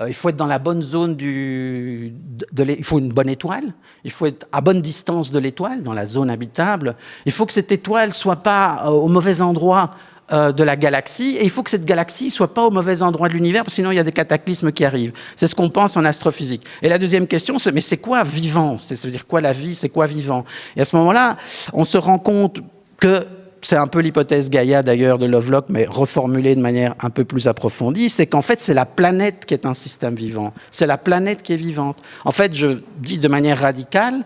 Il faut être dans la bonne zone il faut une bonne étoile, il faut être à bonne distance de l'étoile, dans la zone habitable, il faut que cette étoile ne soit pas au mauvais endroit de la galaxie, et il faut que cette galaxie ne soit pas au mauvais endroit de l'univers, parce que sinon il y a des cataclysmes qui arrivent. C'est ce qu'on pense en astrophysique. Et la deuxième question, c'est mais c'est quoi vivant? Ça veut dire quoi la vie? C'est quoi vivant? Et à ce moment-là, on se rend compte que c'est un peu l'hypothèse Gaïa d'ailleurs de Lovelock, mais reformulée de manière un peu plus approfondie, c'est qu'en fait c'est la planète qui est un système vivant. C'est la planète qui est vivante. En fait, je dis de manière radicale,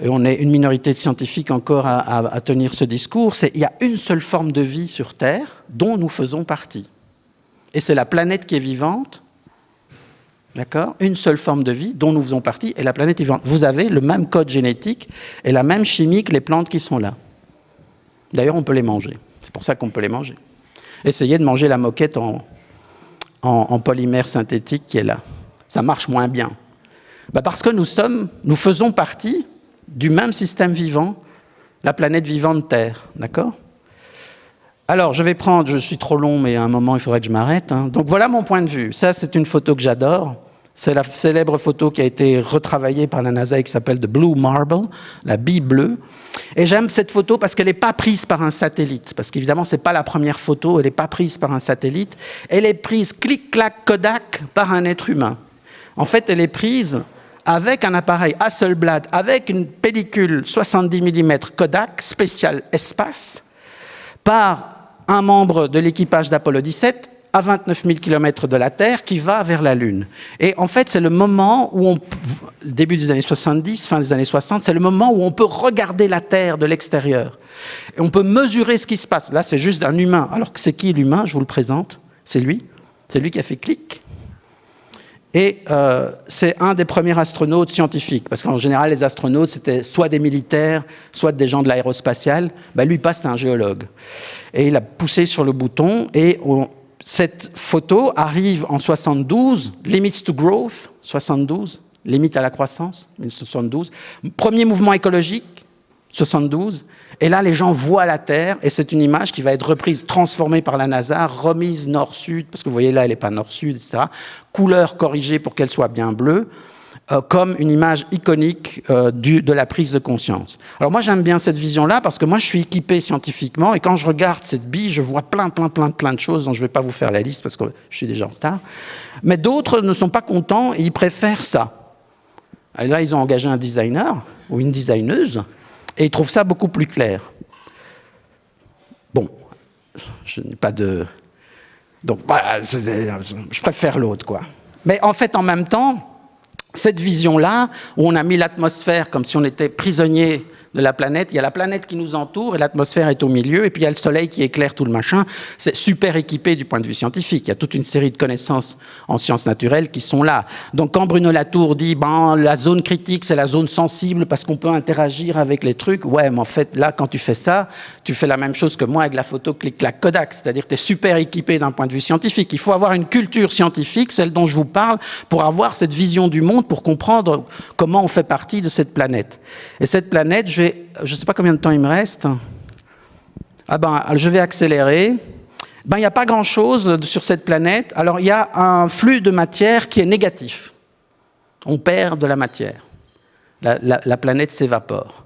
et on est une minorité de scientifiques encore à tenir ce discours, il y a une seule forme de vie sur Terre dont nous faisons partie. Et c'est la planète qui est vivante, d'accord? Une seule forme de vie dont nous faisons partie, et la planète est vivante. Vous avez le même code génétique et la même chimie que les plantes qui sont là. D'ailleurs, on peut les manger. C'est pour ça qu'on peut les manger. Essayez de manger la moquette en polymère synthétique qui est là. Ça marche moins bien. Parce que nous faisons partie du même système vivant, la planète vivante Terre, d'accord? Alors, je suis trop long, mais à un moment, il faudrait que je m'arrête. Hein. Donc voilà mon point de vue. Ça, c'est une photo que j'adore. C'est la célèbre photo qui a été retravaillée par la NASA et qui s'appelle The Blue Marble, la bille bleue. Et j'aime cette photo parce qu'elle n'est pas prise par un satellite. Parce qu'évidemment, ce n'est pas la première photo, elle n'est pas prise par un satellite. Elle est prise clic-clac Kodak par un être humain. En fait, elle est prise avec un appareil Hasselblad, avec une pellicule 70 mm Kodak, spécial espace, par un membre de l'équipage d'Apollo 17, à 29 000 km de la Terre, qui va vers la Lune. Et en fait, c'est le moment où début des années 70, fin des années 60, c'est le moment où on peut regarder la Terre de l'extérieur. Et on peut mesurer ce qui se passe. Là, c'est juste un humain. Alors que c'est qui l'humain? Je vous le présente. C'est lui. C'est lui qui a fait clic. Et c'est un des premiers astronautes scientifiques. Parce qu'en général, les astronautes, c'était soit des militaires, soit des gens de l'aérospatiale. Ben, lui, c'était un géologue. Et il a poussé sur le bouton et cette photo arrive en 72, Limits to Growth, 72, limite à la croissance, 1972. Premier mouvement écologique, 72. Et là, les gens voient la Terre, et c'est une image qui va être reprise, transformée par la NASA, remise nord-sud, parce que vous voyez là, elle n'est pas nord-sud, etc. Couleur corrigée pour qu'elle soit bien bleue, comme une image iconique de la prise de conscience. Alors moi, j'aime bien cette vision-là, parce que moi, je suis équipé scientifiquement, et quand je regarde cette bille, je vois plein de choses, dont je ne vais pas vous faire la liste, parce que je suis déjà en retard. Mais d'autres ne sont pas contents, et ils préfèrent ça. Et là, ils ont engagé un designer, ou une designeuse, et ils trouvent ça beaucoup plus clair. Bon, je n'ai pas de... Donc, voilà, je préfère l'autre, quoi. Mais en fait, en même temps, cette vision-là, où on a mis l'atmosphère comme si on était prisonnier de la planète, il y a la planète qui nous entoure et l'atmosphère est au milieu, et puis il y a le soleil qui éclaire tout le machin. C'est super équipé du point de vue scientifique. Il y a toute une série de connaissances en sciences naturelles qui sont là. Donc quand Bruno Latour dit la zone critique, c'est la zone sensible parce qu'on peut interagir avec les trucs, ouais, mais en fait, là, quand tu fais ça, tu fais la même chose que moi avec la photo clic-clac Kodak, c'est-à-dire que tu es super équipé d'un point de vue scientifique. Il faut avoir une culture scientifique, celle dont je vous parle, pour avoir cette vision du monde, pour comprendre comment on fait partie de cette planète. Et cette planète, je ne sais pas combien de temps il me reste. Je vais accélérer. Il n'y a pas grand-chose sur cette planète. Alors, il y a un flux de matière qui est négatif. On perd de la matière. La planète s'évapore.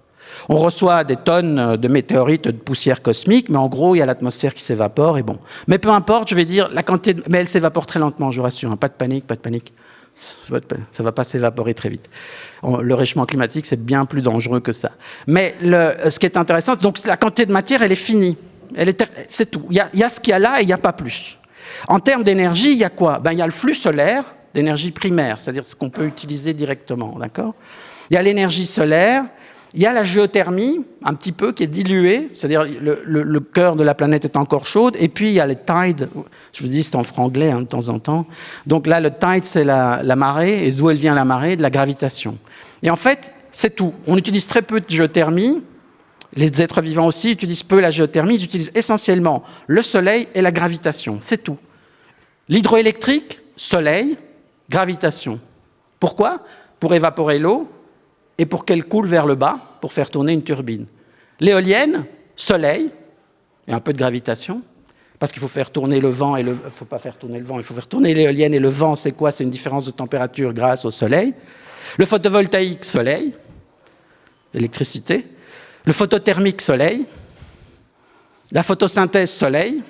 On reçoit des tonnes de météorites, de poussière cosmique, mais en gros, il y a l'atmosphère qui s'évapore et bon. Mais peu importe, je vais dire, la quantité mais elle s'évapore très lentement, je vous rassure. Hein. Pas de panique, pas de panique. Ça ne va pas s'évaporer très vite. Le réchauffement climatique, c'est bien plus dangereux que ça. Mais ce qui est intéressant, donc la quantité de matière, elle est finie. C'est tout. Il y a ce qu'il y a là et il n'y a pas plus. En termes d'énergie, il y a quoi? Il y a le flux solaire d'énergie primaire, c'est-à-dire ce qu'on peut utiliser directement. D'accord? Il y a l'énergie solaire. Il y a la géothermie, un petit peu, qui est diluée, c'est-à-dire le cœur de la planète est encore chaude, et puis il y a les tides, je vous dis c'est en franglais de temps en temps, donc là le tide c'est la marée, et d'où elle vient la marée? De la gravitation. Et en fait, c'est tout. On utilise très peu de géothermie, les êtres vivants aussi utilisent peu la géothermie, ils utilisent essentiellement le soleil et la gravitation, c'est tout. L'hydroélectrique, soleil, gravitation. Pourquoi? Pour évaporer l'eau, et pour qu'elle coule vers le bas, pour faire tourner une turbine. L'éolienne, soleil, et un peu de gravitation, parce qu'il faut faire tourner le vent, il ne faut pas faire tourner le vent, il faut faire tourner l'éolienne, et le vent, c'est quoi? C'est une différence de température grâce au soleil. Le photovoltaïque, soleil, électricité. Le photothermique, soleil. La photosynthèse, soleil.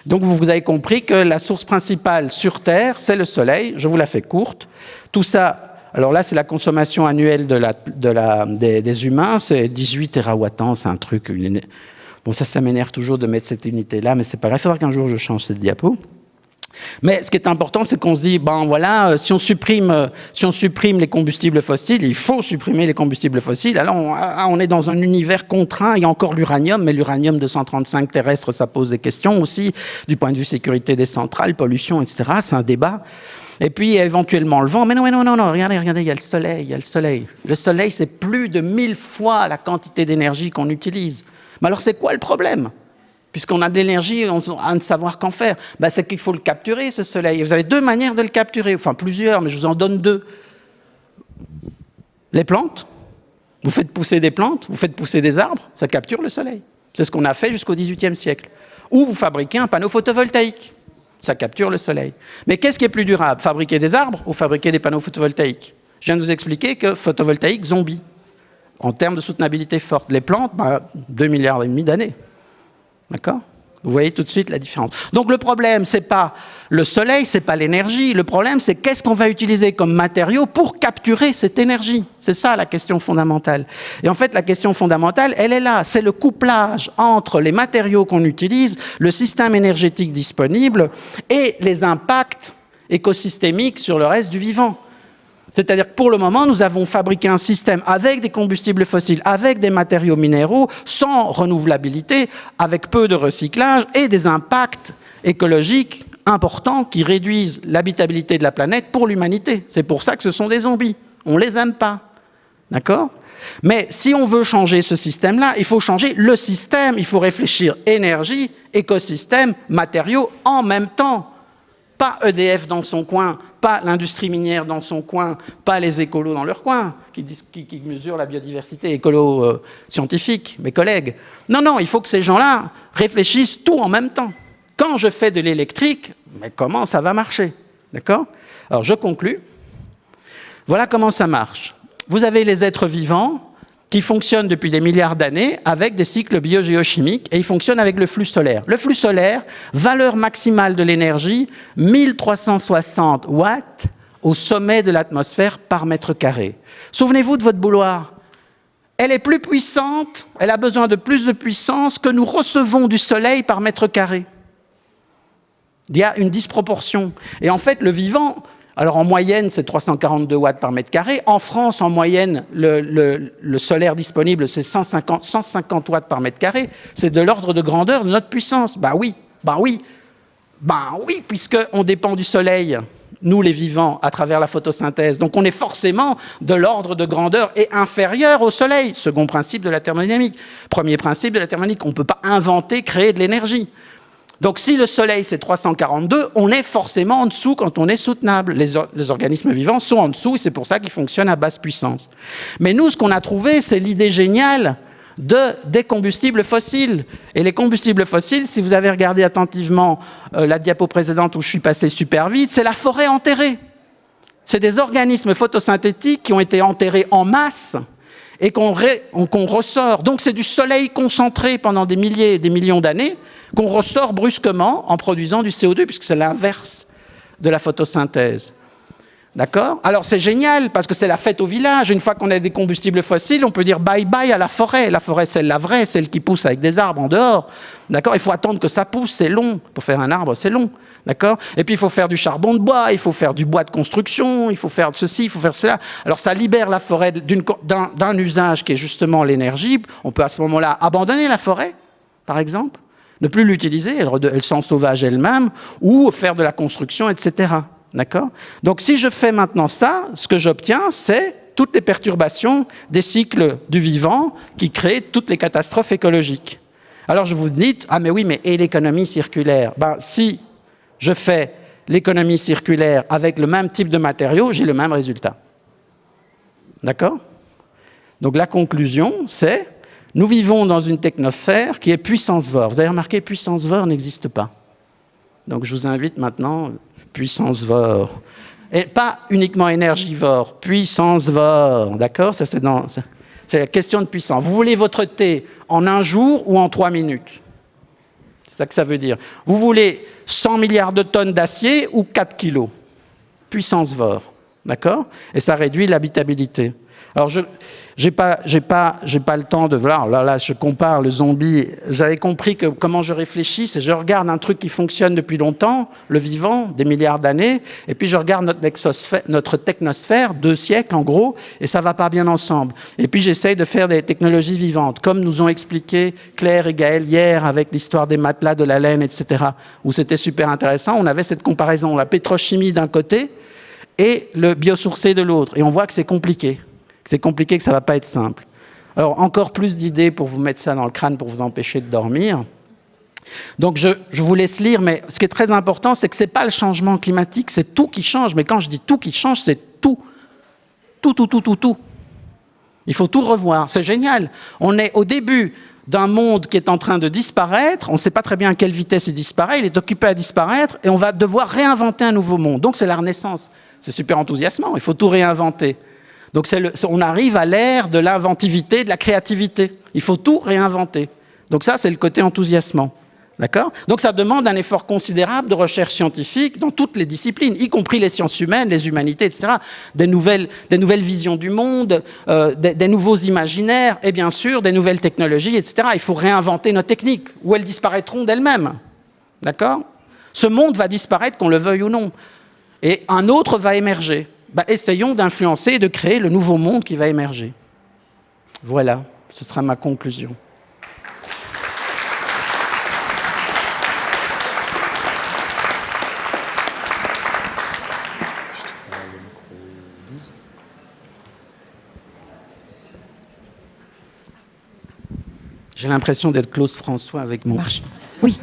Donc vous avez compris que la source principale sur Terre, c'est le soleil. Je vous la fais courte. Tout ça... Alors là, c'est la consommation annuelle des humains, c'est 18 TWh, c'est un truc... Bon, ça m'énerve toujours de mettre cette unité-là, mais c'est pas grave, il faudra qu'un jour je change cette diapo. Mais ce qui est important, c'est qu'on se dit, si on supprime les combustibles fossiles, il faut supprimer les combustibles fossiles, alors on est dans un univers contraint, il y a encore l'uranium, mais l'uranium 235 terrestre, ça pose des questions aussi, du point de vue sécurité des centrales, pollution, etc., c'est un débat. Et puis, éventuellement, le vent. Mais non, regardez, il y a le soleil. Le soleil, c'est plus de 1000 fois la quantité d'énergie qu'on utilise. Mais alors, c'est quoi le problème? Puisqu'on a de l'énergie, on a de savoir qu'en faire. C'est qu'il faut le capturer, ce soleil. Et vous avez deux manières de le capturer, enfin plusieurs, mais je vous en donne deux. Les plantes Vous faites pousser des plantes, vous faites pousser des arbres, ça capture le soleil. C'est ce qu'on a fait jusqu'au XVIIIe siècle. Ou vous fabriquez un panneau photovoltaïque, ça capture le soleil. Mais qu'est-ce qui est plus durable, fabriquer des arbres ou fabriquer des panneaux photovoltaïques? Je viens de vous expliquer que photovoltaïque, zombie, en termes de soutenabilité forte. Les plantes, 2,5 milliards d'années. D'accord? Vous voyez tout de suite la différence. Donc le problème, ce n'est pas le soleil, ce n'est pas l'énergie. Le problème, c'est qu'est-ce qu'on va utiliser comme matériau pour capturer cette énergie. C'est ça la question fondamentale. Et en fait, la question fondamentale, elle est là. C'est le couplage entre les matériaux qu'on utilise, le système énergétique disponible et les impacts écosystémiques sur le reste du vivant. C'est-à-dire que pour le moment, nous avons fabriqué un système avec des combustibles fossiles, avec des matériaux minéraux, sans renouvelabilité, avec peu de recyclage et des impacts écologiques importants qui réduisent l'habitabilité de la planète pour l'humanité. C'est pour ça que ce sont des zombies. On ne les aime pas. D'accord ? Mais si on veut changer ce système-là, il faut changer le système. Il faut réfléchir énergie, écosystème, matériaux en même temps. Pas EDF dans son coin, pas l'industrie minière dans son coin, pas les écolos dans leur coin, qui mesurent la biodiversité écolo-scientifique, mes collègues. Non, non, il faut que ces gens-là réfléchissent tout en même temps. Quand je fais de l'électrique, mais comment ça va marcher? D'accord? Alors, je conclus. Voilà comment ça marche. Vous avez les êtres vivants qui fonctionnent depuis des milliards d'années avec des cycles biogéochimiques et ils fonctionnent avec le flux solaire. Le flux solaire, valeur maximale de l'énergie, 1360 watts au sommet de l'atmosphère par mètre carré. Souvenez-vous de votre bouilloire. Elle est plus puissante, elle a besoin de plus de puissance que nous recevons du soleil par mètre carré. Il y a une disproportion. Et en fait, le vivant... Alors en moyenne, c'est 342 watts par mètre carré. En France, en moyenne, le solaire disponible, c'est 150 watts par mètre carré. C'est de l'ordre de grandeur de notre puissance. Ben oui, puisqu'on dépend du soleil, nous les vivants, à travers la photosynthèse. Donc on est forcément de l'ordre de grandeur et inférieur au soleil. Second principe de la thermodynamique. Premier principe de la thermodynamique, on ne peut pas inventer, créer de l'énergie. Donc si le soleil c'est 342, on est forcément en dessous quand on est soutenable. Les organismes vivants sont en dessous et c'est pour ça qu'ils fonctionnent à basse puissance. Mais nous, ce qu'on a trouvé, c'est l'idée géniale des combustibles fossiles. Et les combustibles fossiles, si vous avez regardé attentivement la diapo précédente où je suis passé super vite, c'est la forêt enterrée. C'est des organismes photosynthétiques qui ont été enterrés en masse et qu'on ressort. Donc c'est du soleil concentré pendant des milliers et des millions d'années qu'on ressort brusquement en produisant du CO2, puisque c'est l'inverse de la photosynthèse. D'accord? Alors c'est génial, parce que c'est la fête au village. Une fois qu'on a des combustibles fossiles, on peut dire bye-bye à la forêt. La forêt, c'est la vraie, celle qui pousse avec des arbres en dehors. D'accord? Il faut attendre que ça pousse, c'est long. Pour faire un arbre, c'est long. D'accord? Et puis il faut faire du charbon de bois, il faut faire du bois de construction, il faut faire ceci, il faut faire cela. Alors ça libère la forêt d'un usage qui est justement l'énergie. On peut à ce moment-là abandonner la forêt, par exemple, ne plus l'utiliser, elle s'en sauvage elle-même, ou faire de la construction, etc. D'accord? Donc si je fais maintenant ça, ce que j'obtiens, c'est toutes les perturbations des cycles du vivant qui créent toutes les catastrophes écologiques. Alors je vous dis, ah mais oui, mais et l'économie circulaire? Si je fais l'économie circulaire avec le même type de matériaux, j'ai le même résultat. D'accord? Donc la conclusion, c'est... Nous vivons dans une technosphère qui est puissance VOR. Vous avez remarqué, puissance VOR n'existe pas. Donc je vous invite maintenant, puissance VOR. Et pas uniquement énergivore, puissance VOR. D'accord? C'est la question de puissance. Vous voulez votre thé en 1 jour ou en 3 minutes? C'est ça que ça veut dire. Vous voulez 100 milliards de tonnes d'acier ou 4 kilos? Puissance VOR. D'accord? Et ça réduit l'habitabilité. Alors, je n'ai pas le temps de voir. Là, je compare le zombie. J'avais compris que comment je réfléchis, c'est je regarde un truc qui fonctionne depuis longtemps, le vivant, des milliards d'années, et puis je regarde notre technosphère, 2 siècles en gros, et ça ne va pas bien ensemble. Et puis j'essaye de faire des technologies vivantes, comme nous ont expliqué Claire et Gaël hier avec l'histoire des matelas, de la laine, etc., où c'était super intéressant. On avait cette comparaison, la pétrochimie d'un côté et le biosourcé de l'autre. Et on voit que c'est compliqué. C'est compliqué, que ça ne va pas être simple. Alors, encore plus d'idées pour vous mettre ça dans le crâne, pour vous empêcher de dormir. Donc, je vous laisse lire, mais ce qui est très important, c'est que ce n'est pas le changement climatique, c'est tout qui change. Mais quand je dis tout qui change, c'est tout. Tout. Il faut tout revoir. C'est génial. On est au début d'un monde qui est en train de disparaître. On ne sait pas très bien à quelle vitesse il disparaît. Il est occupé à disparaître et on va devoir réinventer un nouveau monde. Donc c'est la Renaissance. C'est super enthousiasmant. Il faut tout réinventer. Donc on arrive à l'ère de l'inventivité, de la créativité. Il faut tout réinventer. Donc ça, c'est le côté enthousiasmant. D'accord ? Donc ça demande un effort considérable de recherche scientifique dans toutes les disciplines, y compris les sciences humaines, les humanités, etc. Des nouvelles visions du monde, des nouveaux imaginaires et bien sûr des nouvelles technologies, etc. Il faut réinventer nos techniques ou elles disparaîtront d'elles-mêmes. D'accord ? Ce monde va disparaître qu'on le veuille ou non. Et un autre va émerger. Essayons d'influencer et de créer le nouveau monde qui va émerger. Voilà, ce sera ma conclusion. J'ai l'impression d'être Claude François avec mon... Marche. Oui.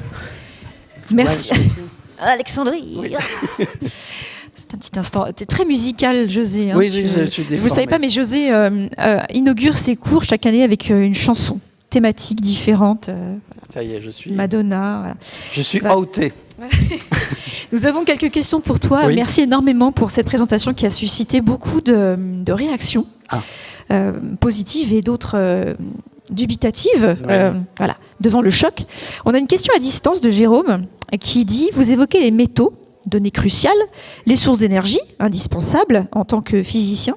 Merci. Alexandrie. Oui. C'est un petit instant. C'est très musical, José. Hein, oui, je suis déformé. Vous ne savez pas, mais José inaugure ses cours chaque année avec une chanson thématique différente. Voilà. Ça y est, je suis... Madonna. Voilà. Je suis outé. Voilà. Nous avons quelques questions pour toi. Oui. Merci énormément pour cette présentation qui a suscité beaucoup de réactions positives et d'autres... dubitative, voilà, devant le choc. On a une question à distance de Jérôme qui dit: vous évoquez les métaux, données cruciales, les sources d'énergie, indispensables en tant que physicien.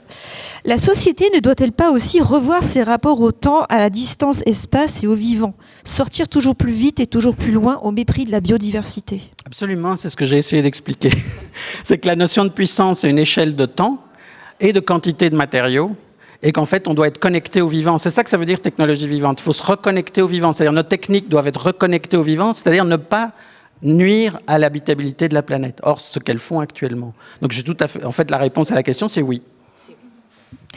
La société ne doit-elle pas aussi revoir ses rapports au temps, à la distance, espace et au vivant, sortir toujours plus vite et toujours plus loin au mépris de la biodiversité? Absolument, c'est ce que j'ai essayé d'expliquer. C'est que la notion de puissance est une échelle de temps et de quantité de matériaux, et qu'en fait, on doit être connecté au vivant. C'est ça que ça veut dire technologie vivante. Il faut se reconnecter au vivant. C'est-à-dire nos techniques doivent être reconnectées au vivant, c'est-à-dire ne pas nuire à l'habitabilité de la planète. Or, ce qu'elles font actuellement. Donc, j'ai tout à fait... En fait, la réponse à la question, c'est oui.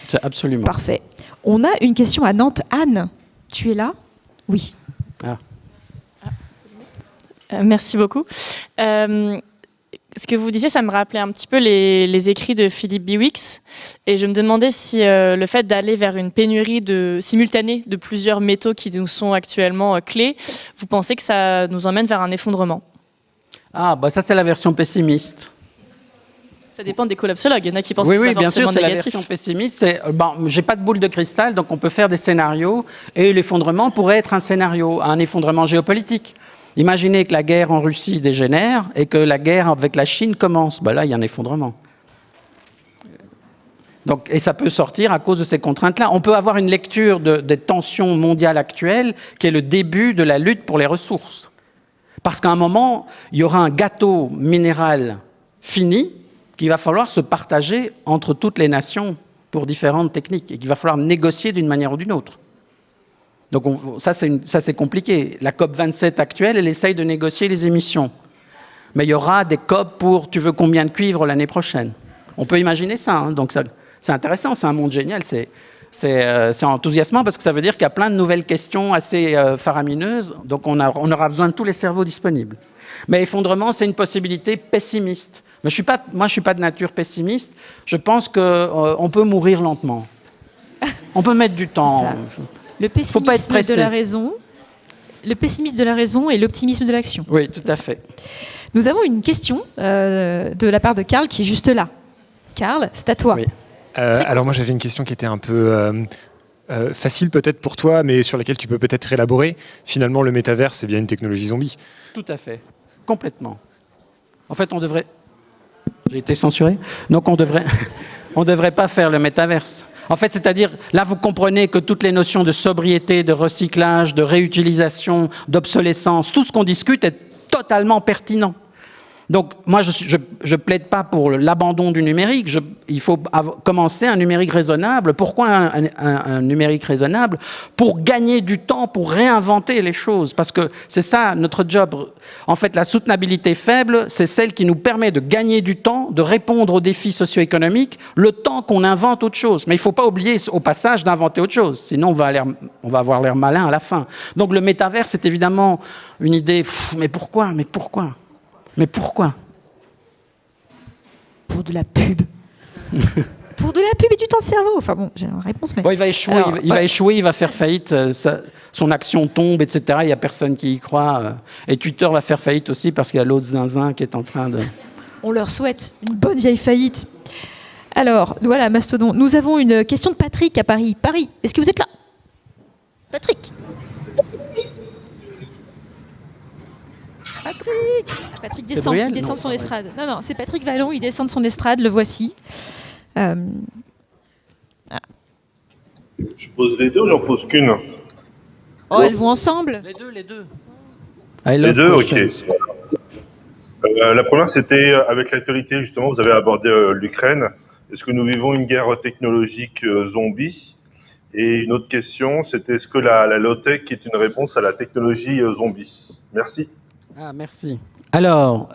C'est absolument. Parfait. On a une question à Nantes. Anne, tu es là? Oui. Merci beaucoup. Ce que vous disiez, ça me rappelait un petit peu les écrits de Philip Biwix. Et je me demandais si le fait d'aller vers une pénurie simultanée de plusieurs métaux qui nous sont actuellement clés, vous pensez que ça nous emmène vers un effondrement? Ça c'est la version pessimiste. Ça dépend des collapsologues. Il y en a qui pensent que bien c'est pas sûr, forcément c'est négatif. La version pessimiste. J'ai pas de boule de cristal, donc on peut faire des scénarios. Et l'effondrement pourrait être un scénario, un effondrement géopolitique. Imaginez que la guerre en Russie dégénère et que la guerre avec la Chine commence. Là, il y a un effondrement. Donc, et ça peut sortir à cause de ces contraintes-là. On peut avoir une lecture des tensions mondiales actuelles qui est le début de la lutte pour les ressources. Parce qu'à un moment, il y aura un gâteau minéral fini qu'il va falloir se partager entre toutes les nations pour différentes techniques et qu'il va falloir négocier d'une manière ou d'une autre. Donc ça, c'est compliqué. La COP27 actuelle, elle essaye de négocier les émissions. Mais il y aura des COP pour « tu veux combien de cuivre l'année prochaine ?» On peut imaginer ça. Hein. Donc c'est intéressant, c'est un monde génial. C'est enthousiasmant parce que ça veut dire qu'il y a plein de nouvelles questions assez faramineuses. Donc on aura besoin de tous les cerveaux disponibles. Mais effondrement, c'est une possibilité pessimiste. Mais moi, je ne suis pas de nature pessimiste. Je pense qu'on peut mourir lentement. On peut mettre du temps. Le pessimisme de la raison, le pessimisme de la raison et l'optimisme de l'action. Oui, tout à fait. Nous avons une question de la part de Karl qui est juste là. Karl, c'est à toi. Oui. Alors moi j'avais une question qui était un peu facile peut-être pour toi, mais sur laquelle tu peux peut-être élaborer. Finalement, le métavers, c'est bien une technologie zombie. Tout à fait. Complètement. En fait, on devrait... J'ai été censuré. Donc on devrait pas faire le métaverse. En fait, c'est-à-dire, là, vous comprenez que toutes les notions de sobriété, de recyclage, de réutilisation, d'obsolescence, tout ce qu'on discute est totalement pertinent. Donc, moi, je plaide pas pour l'abandon du numérique. Il faut commencer un numérique raisonnable. Pourquoi un numérique raisonnable? Pour gagner du temps, pour réinventer les choses. Parce que c'est ça, notre job. En fait, la soutenabilité faible, c'est celle qui nous permet de gagner du temps, de répondre aux défis socio-économiques, le temps qu'on invente autre chose. Mais il ne faut pas oublier, au passage, d'inventer autre chose. Sinon, on va avoir l'air malin à la fin. Donc, le métavers, c'est évidemment une idée... mais pourquoi? Mais pourquoi? Mais pourquoi? Pour de la pub. Pour de la pub et du temps de cerveau. Enfin bon, j'ai une réponse. Mais... Bon, il va échouer, il va échouer, il va faire faillite, son action tombe, etc. Il n'y a personne qui y croit. Et Twitter va faire faillite aussi parce qu'il y a l'autre zinzin qui est en train de... On leur souhaite une bonne vieille faillite. Alors, voilà, Mastodon. Nous avons une question de Patrick à Paris. Paris, est-ce que vous êtes là? Patrick. Patrick descend, il descend de son estrade. Non, c'est Patrick Vallon, il descend de son estrade, le voici. Je pose les deux ou j'en pose qu'une? Oh, elles vont ensemble. Les deux. Les deux, ok. La première, c'était avec l'actualité, justement, vous avez abordé l'Ukraine. Est-ce que nous vivons une guerre technologique zombie? Et une autre question, c'était est-ce que la low-tech est une réponse à la technologie zombie? Merci. Ah, merci. Alors,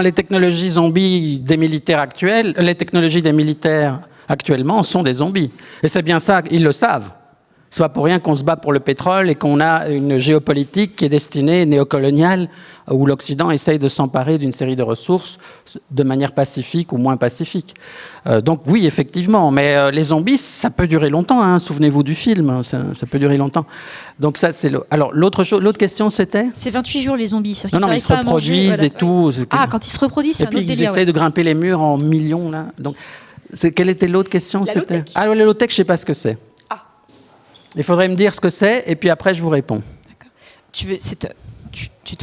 les technologies zombies des militaires actuels, les technologies des militaires actuellement sont des zombies. Et c'est bien ça, ils le savent. C'est pas pour rien qu'on se bat pour le pétrole et qu'on a une géopolitique qui est destinée néocoloniale où l'Occident essaye de s'emparer d'une série de ressources de manière pacifique ou moins pacifique. Donc oui, effectivement, mais les zombies, ça peut durer longtemps. Hein. Souvenez-vous du film, ça peut durer longtemps. Donc ça, c'est alors l'autre question, c'était. C'est 28 jours les zombies. Non, ils se reproduisent et tout. Ah, quand ils se reproduisent, c'est un autre délire. Et puis ils essayent de grimper les murs en millions là. Donc quelle était l'autre question? C'était la low-tech, je sais pas ce que c'est. Il faudrait me dire ce que c'est, et puis après, je vous réponds. D'accord.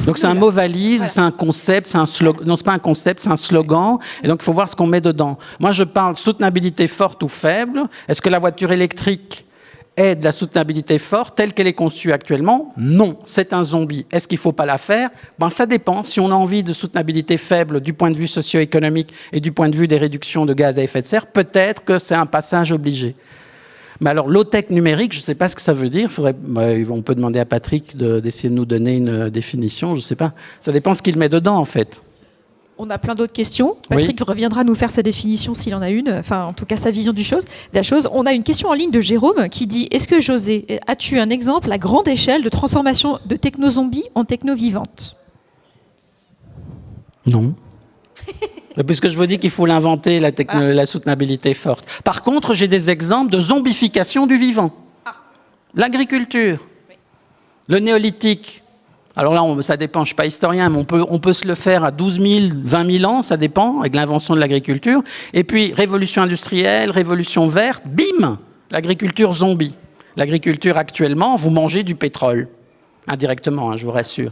Donc, c'est un mot valise, voilà. C'est un concept, c'est un slogan. Non, c'est pas un concept, c'est un slogan. Et donc, il faut voir ce qu'on met dedans. Moi, je parle de soutenabilité forte ou faible. Est-ce que la voiture électrique est de la soutenabilité forte telle qu'elle est conçue actuellement? Non, c'est un zombie. Est-ce qu'il ne faut pas la faire? Ça dépend. Si on a envie de soutenabilité faible du point de vue socio-économique et du point de vue des réductions de gaz à effet de serre, peut-être que c'est un passage obligé. Mais alors, low-tech numérique, je ne sais pas ce que ça veut dire. On peut demander à Patrick d'essayer de nous donner une définition, je ne sais pas. Ça dépend ce qu'il met dedans, en fait. On a plein d'autres questions. Patrick reviendra nous faire sa définition s'il en a une, enfin, en tout cas, sa vision de la chose. On a une question en ligne de Jérôme qui dit « Est-ce que, José, as-tu un exemple à grande échelle de transformation de techno-zombies en techno-vivante » Non. Puisque je vous dis qu'il faut l'inventer, la soutenabilité forte. Par contre, j'ai des exemples de zombification du vivant. L'agriculture, le néolithique. Alors là, ça dépend, je ne suis pas historien, mais on peut se le faire à 12 000, 20 000 ans, ça dépend, avec l'invention de l'agriculture. Et puis, révolution industrielle, révolution verte, bim, l'agriculture zombie. L'agriculture actuellement, vous mangez du pétrole. Indirectement, je vous rassure.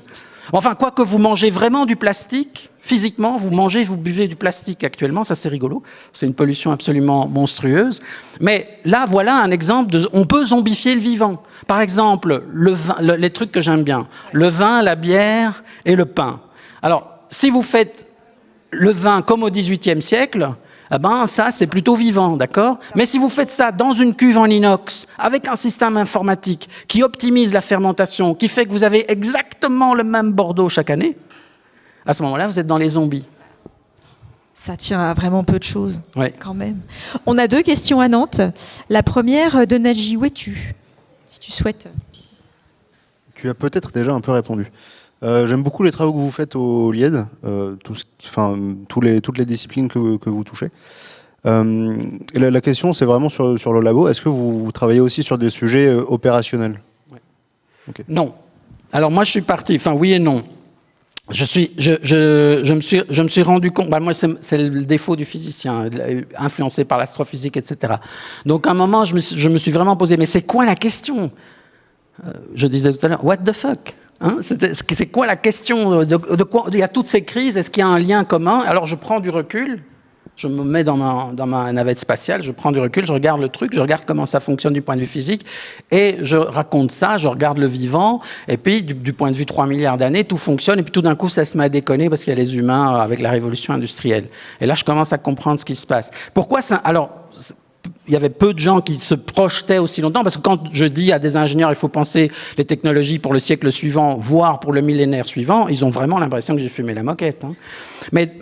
Enfin, quoi que vous mangez vraiment du plastique, physiquement, vous buvez du plastique actuellement, ça c'est rigolo, c'est une pollution absolument monstrueuse. Mais là, voilà un exemple on peut zombifier le vivant. Par exemple, le vin, les trucs que j'aime bien, le vin, la bière et le pain. Alors, si vous faites le vin comme au XVIIIe siècle, ça, c'est plutôt vivant, d'accord? Mais si vous faites ça dans une cuve en inox, avec un système informatique qui optimise la fermentation, qui fait que vous avez exactement le même Bordeaux chaque année, à ce moment-là, vous êtes dans les zombies. Ça tient à vraiment peu de choses, quand même. On a 2 questions à Nantes. La première de Nadji Wetu, si tu souhaites. Tu as peut-être déjà un peu répondu. J'aime beaucoup les travaux que vous faites au LIED, toutes les disciplines que vous touchez. Et la question, c'est vraiment sur le labo. Est-ce que vous travaillez aussi sur des sujets opérationnels? Okay. Non. Alors moi, je suis parti. Enfin, oui et non. Je me suis rendu compte. Moi, c'est le défaut du physicien, influencé par l'astrophysique, etc. Donc, à un moment, je me suis vraiment posé. Mais c'est quoi la question? Je disais tout à l'heure, what the fuck? C'est quoi la question de quoi il y a toutes ces crises? Est-ce qu'il y a un lien commun? Alors je prends du recul, je me mets dans ma navette spatiale, je prends du recul, je regarde le truc, je regarde comment ça fonctionne du point de vue physique, et je raconte ça, je regarde le vivant, et puis du point de vue 3 milliards d'années, tout fonctionne, et puis tout d'un coup ça se met à déconner parce qu'il y a les humains avec la révolution industrielle. Et là je commence à comprendre ce qui se passe. Pourquoi ça? Alors, il y avait peu de gens qui se projetaient aussi longtemps, parce que quand je dis à des ingénieurs il faut penser les technologies pour le siècle suivant, voire pour le millénaire suivant, ils ont vraiment l'impression que j'ai fumé la moquette. Mais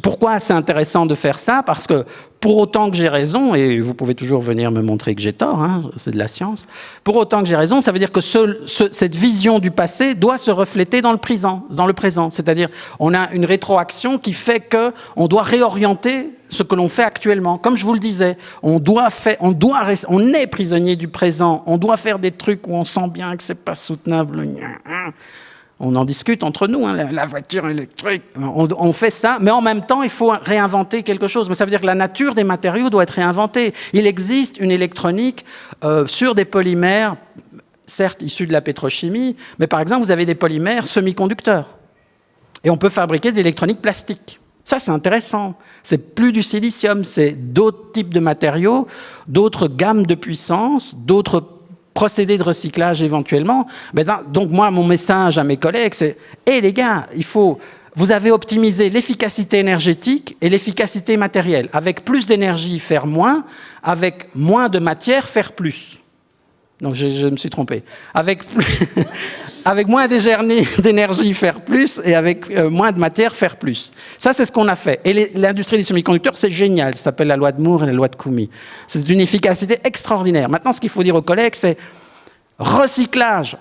pourquoi c'est intéressant de faire ça? Parce que pour autant que j'ai raison, et vous pouvez toujours venir me montrer que j'ai tort, hein, c'est de la science, pour autant que j'ai raison, ça veut dire que cette vision du passé doit se refléter dans le présent. C'est-à-dire, on a une rétroaction qui fait qu'on doit réorienter ce que l'on fait actuellement. Comme je vous le disais, on est prisonnier du présent, on doit faire des trucs où on sent bien que c'est pas soutenable. On en discute entre nous, hein, la voiture électrique, on fait ça, mais en même temps, il faut réinventer quelque chose. Mais ça veut dire que la nature des matériaux doit être réinventée. Il existe une électronique sur des polymères, certes issus de la pétrochimie, mais par exemple, vous avez des polymères semi-conducteurs. Et on peut fabriquer de l'électronique plastique. Ça, c'est intéressant. C'est plus du silicium, c'est d'autres types de matériaux, d'autres gammes de puissance, d'autres procédés de recyclage éventuellement. Donc moi, mon message à mes collègues, c'est « Hé les gars, vous avez optimisé l'efficacité énergétique et l'efficacité matérielle. Avec plus d'énergie, faire moins. Avec moins de matière, faire plus. » Donc je me suis trompé. Avec moins d'énergie, faire plus, et avec moins de matière, faire plus. Ça, c'est ce qu'on a fait. Et l'industrie des semi-conducteurs, c'est génial. Ça s'appelle la loi de Moore et la loi de Koumi. C'est d'une efficacité extraordinaire. Maintenant, ce qu'il faut dire aux collègues, c'est recyclage.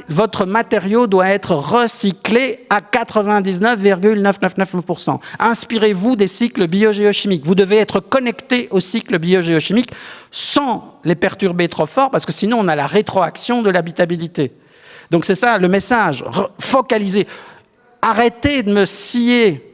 Votre matériau doit être recyclé à 99,9999%. Inspirez-vous des cycles biogéochimiques. Vous devez être connecté aux cycles biogéochimiques sans les perturber trop fort, parce que sinon on a la rétroaction de l'habitabilité. Donc c'est ça le message. Focalisez. Arrêtez de me scier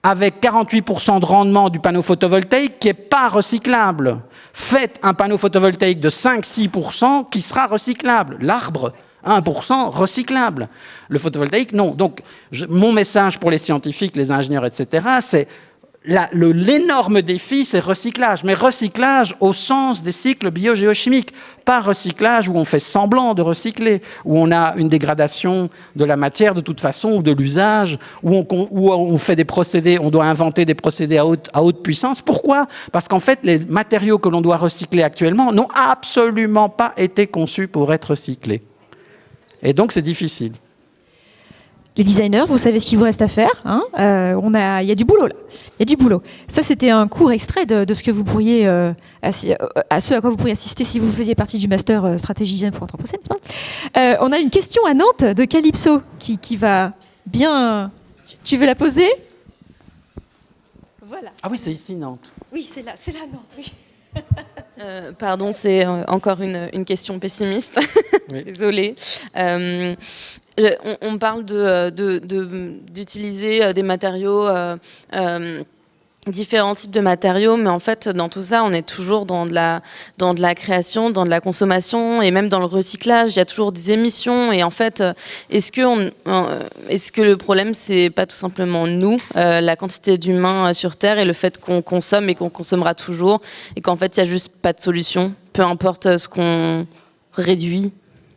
avec 48% de rendement du panneau photovoltaïque qui n'est pas recyclable. Faites un panneau photovoltaïque de 5-6% qui sera recyclable. L'arbre, 1% recyclable. Le photovoltaïque, non. Donc, mon message pour les scientifiques, les ingénieurs, etc., c'est l'énorme défi, c'est recyclage. Mais recyclage au sens des cycles biogéochimiques. Pas recyclage où on fait semblant de recycler, où on a une dégradation de la matière de toute façon, ou de l'usage, où on fait des procédés, on doit inventer des procédés à haute puissance. Pourquoi? Parce qu'en fait, les matériaux que l'on doit recycler actuellement n'ont absolument pas été conçus pour être recyclés. Et donc, c'est difficile. Les designers, vous savez ce qu'il vous reste à faire. Hein, il y a du boulot là. Il y a du boulot. Ça, c'était un court extrait de ce que vous pourriez, à ce à quoi vous pourriez assister si vous faisiez partie du master stratégie design pour l'Anthropocène. On a une question à Nantes de Calypso qui va bien. Tu veux la poser? Voilà. Ah oui, c'est ici Nantes. Oui, c'est là Nantes. Oui. Pardon, c'est encore une question pessimiste. Oui. Désolée. On parle d'utiliser des matériaux, différents types de matériaux, mais en fait, dans tout ça, on est toujours dans de la création, dans de la consommation, et même dans le recyclage, il y a toujours des émissions. Et en fait, est-ce que le problème, c'est pas tout simplement nous, la quantité d'humains sur Terre, et le fait qu'on consomme et qu'on consommera toujours, et qu'en fait, il n'y a juste pas de solution, peu importe ce qu'on réduit?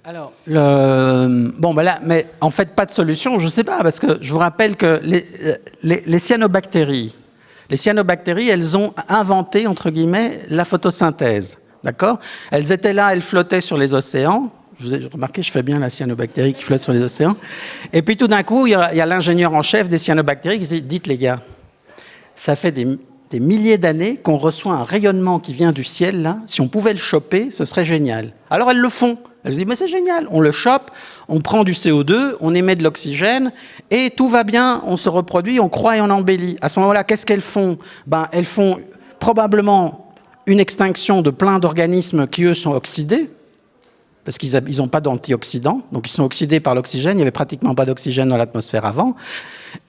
Alors, mais en fait, pas de solution, je ne sais pas, parce que je vous rappelle que les cyanobactéries, elles ont inventé, entre guillemets, la photosynthèse, d'accord? Elles étaient là, elles flottaient sur les océans. Vous avez remarqué, je fais bien la cyanobactérie qui flotte sur les océans. Et puis tout d'un coup, il y a l'ingénieur en chef des cyanobactéries qui dit, dites les gars, ça fait des milliers d'années qu'on reçoit un rayonnement qui vient du ciel, là. Si on pouvait le choper, ce serait génial. Alors elles le font. Elles se disent, mais c'est génial, on le chope, on prend du CO2, on émet de l'oxygène, et tout va bien, on se reproduit, on croît et on embellit. À ce moment-là, qu'est-ce qu'elles font? Elles font probablement une extinction de plein d'organismes qui, eux, sont oxydés, parce qu'ils n'ont pas d'antioxydants, donc ils sont oxydés par l'oxygène, il n'y avait pratiquement pas d'oxygène dans l'atmosphère avant.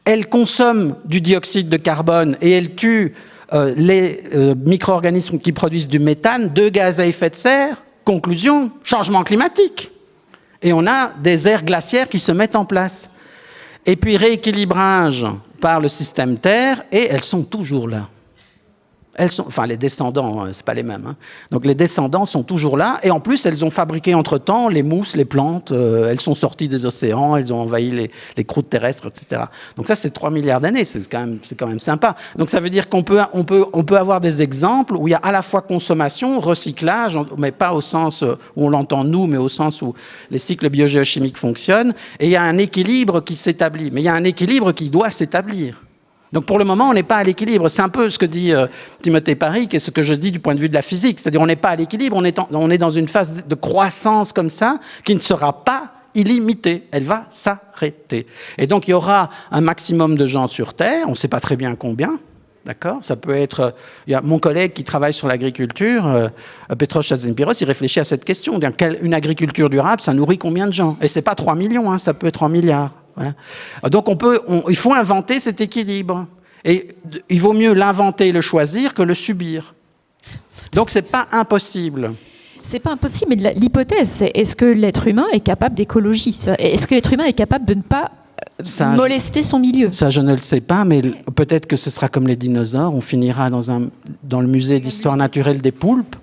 Elles consomment du dioxyde de carbone et elles tuent les micro-organismes qui produisent du méthane, deux gaz à effet de serre. Conclusion, changement climatique. Et on a des aires glaciaires qui se mettent en place. Et puis rééquilibrage par le système Terre, et elles sont toujours là. Les descendants, c'est pas les mêmes. Hein. Donc les descendants sont toujours là, et en plus elles ont fabriqué entre-temps les mousses, les plantes, elles sont sorties des océans, elles ont envahi les croûtes terrestres, etc. Donc ça, c'est 3 milliards d'années, c'est quand même sympa. Donc ça veut dire qu'on peut avoir des exemples où il y a à la fois consommation, recyclage, mais pas au sens où on l'entend nous, mais au sens où les cycles biogéochimiques fonctionnent, et il y a un équilibre qui s'établit. Mais il y a un équilibre qui doit s'établir. Donc pour le moment, on n'est pas à l'équilibre. C'est un peu ce que dit Timothée Parry, et ce que je dis du point de vue de la physique. C'est-à-dire on n'est pas à l'équilibre, on est dans une phase de croissance comme ça, qui ne sera pas illimitée. Elle va s'arrêter. Et donc il y aura un maximum de gens sur Terre, on ne sait pas très bien combien. D'accord ? Ça peut être... Il y a mon collègue qui travaille sur l'agriculture, Petros Chatzimpíros, il réfléchit à cette question. Une agriculture durable, ça nourrit combien de gens ? Et ce n'est pas 3 millions, ça peut être en milliards. Voilà. Donc il faut inventer cet équilibre. Et il vaut mieux l'inventer et le choisir que le subir. Donc ce n'est pas impossible. C'est pas impossible, mais l'hypothèse, c'est est-ce que l'être humain est capable d'écologie ? Est-ce que l'être humain est capable de ne pas molester son milieu ? Ça, je ne le sais pas, mais peut-être que ce sera comme les dinosaures. On finira dans le musée d'histoire naturelle des poulpes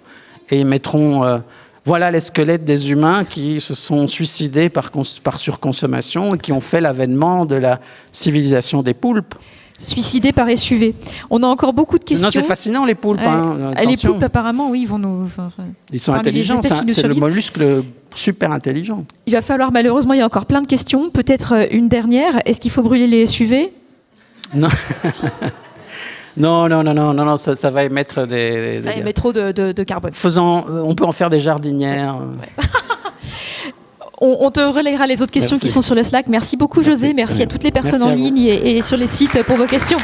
et ils mettront... voilà les squelettes des humains qui se sont suicidés par surconsommation et qui ont fait l'avènement de la civilisation des poulpes. Suicidés par SUV. On a encore beaucoup de questions. Non, c'est fascinant, les poulpes. Les poulpes, apparemment, oui, ils vont nous... Ils sont intelligents, c'est le mollusque super intelligent. Il va falloir, malheureusement, il y a encore plein de questions. Peut-être une dernière. Est-ce qu'il faut brûler les SUV ? Non. Non, ça va émettre ça émet trop de carbone. On peut en faire des jardinières. Ouais. On te relayera les autres questions qui sont sur le Slack. Merci beaucoup, José. Merci à toutes les personnes en ligne et sur les sites pour vos questions.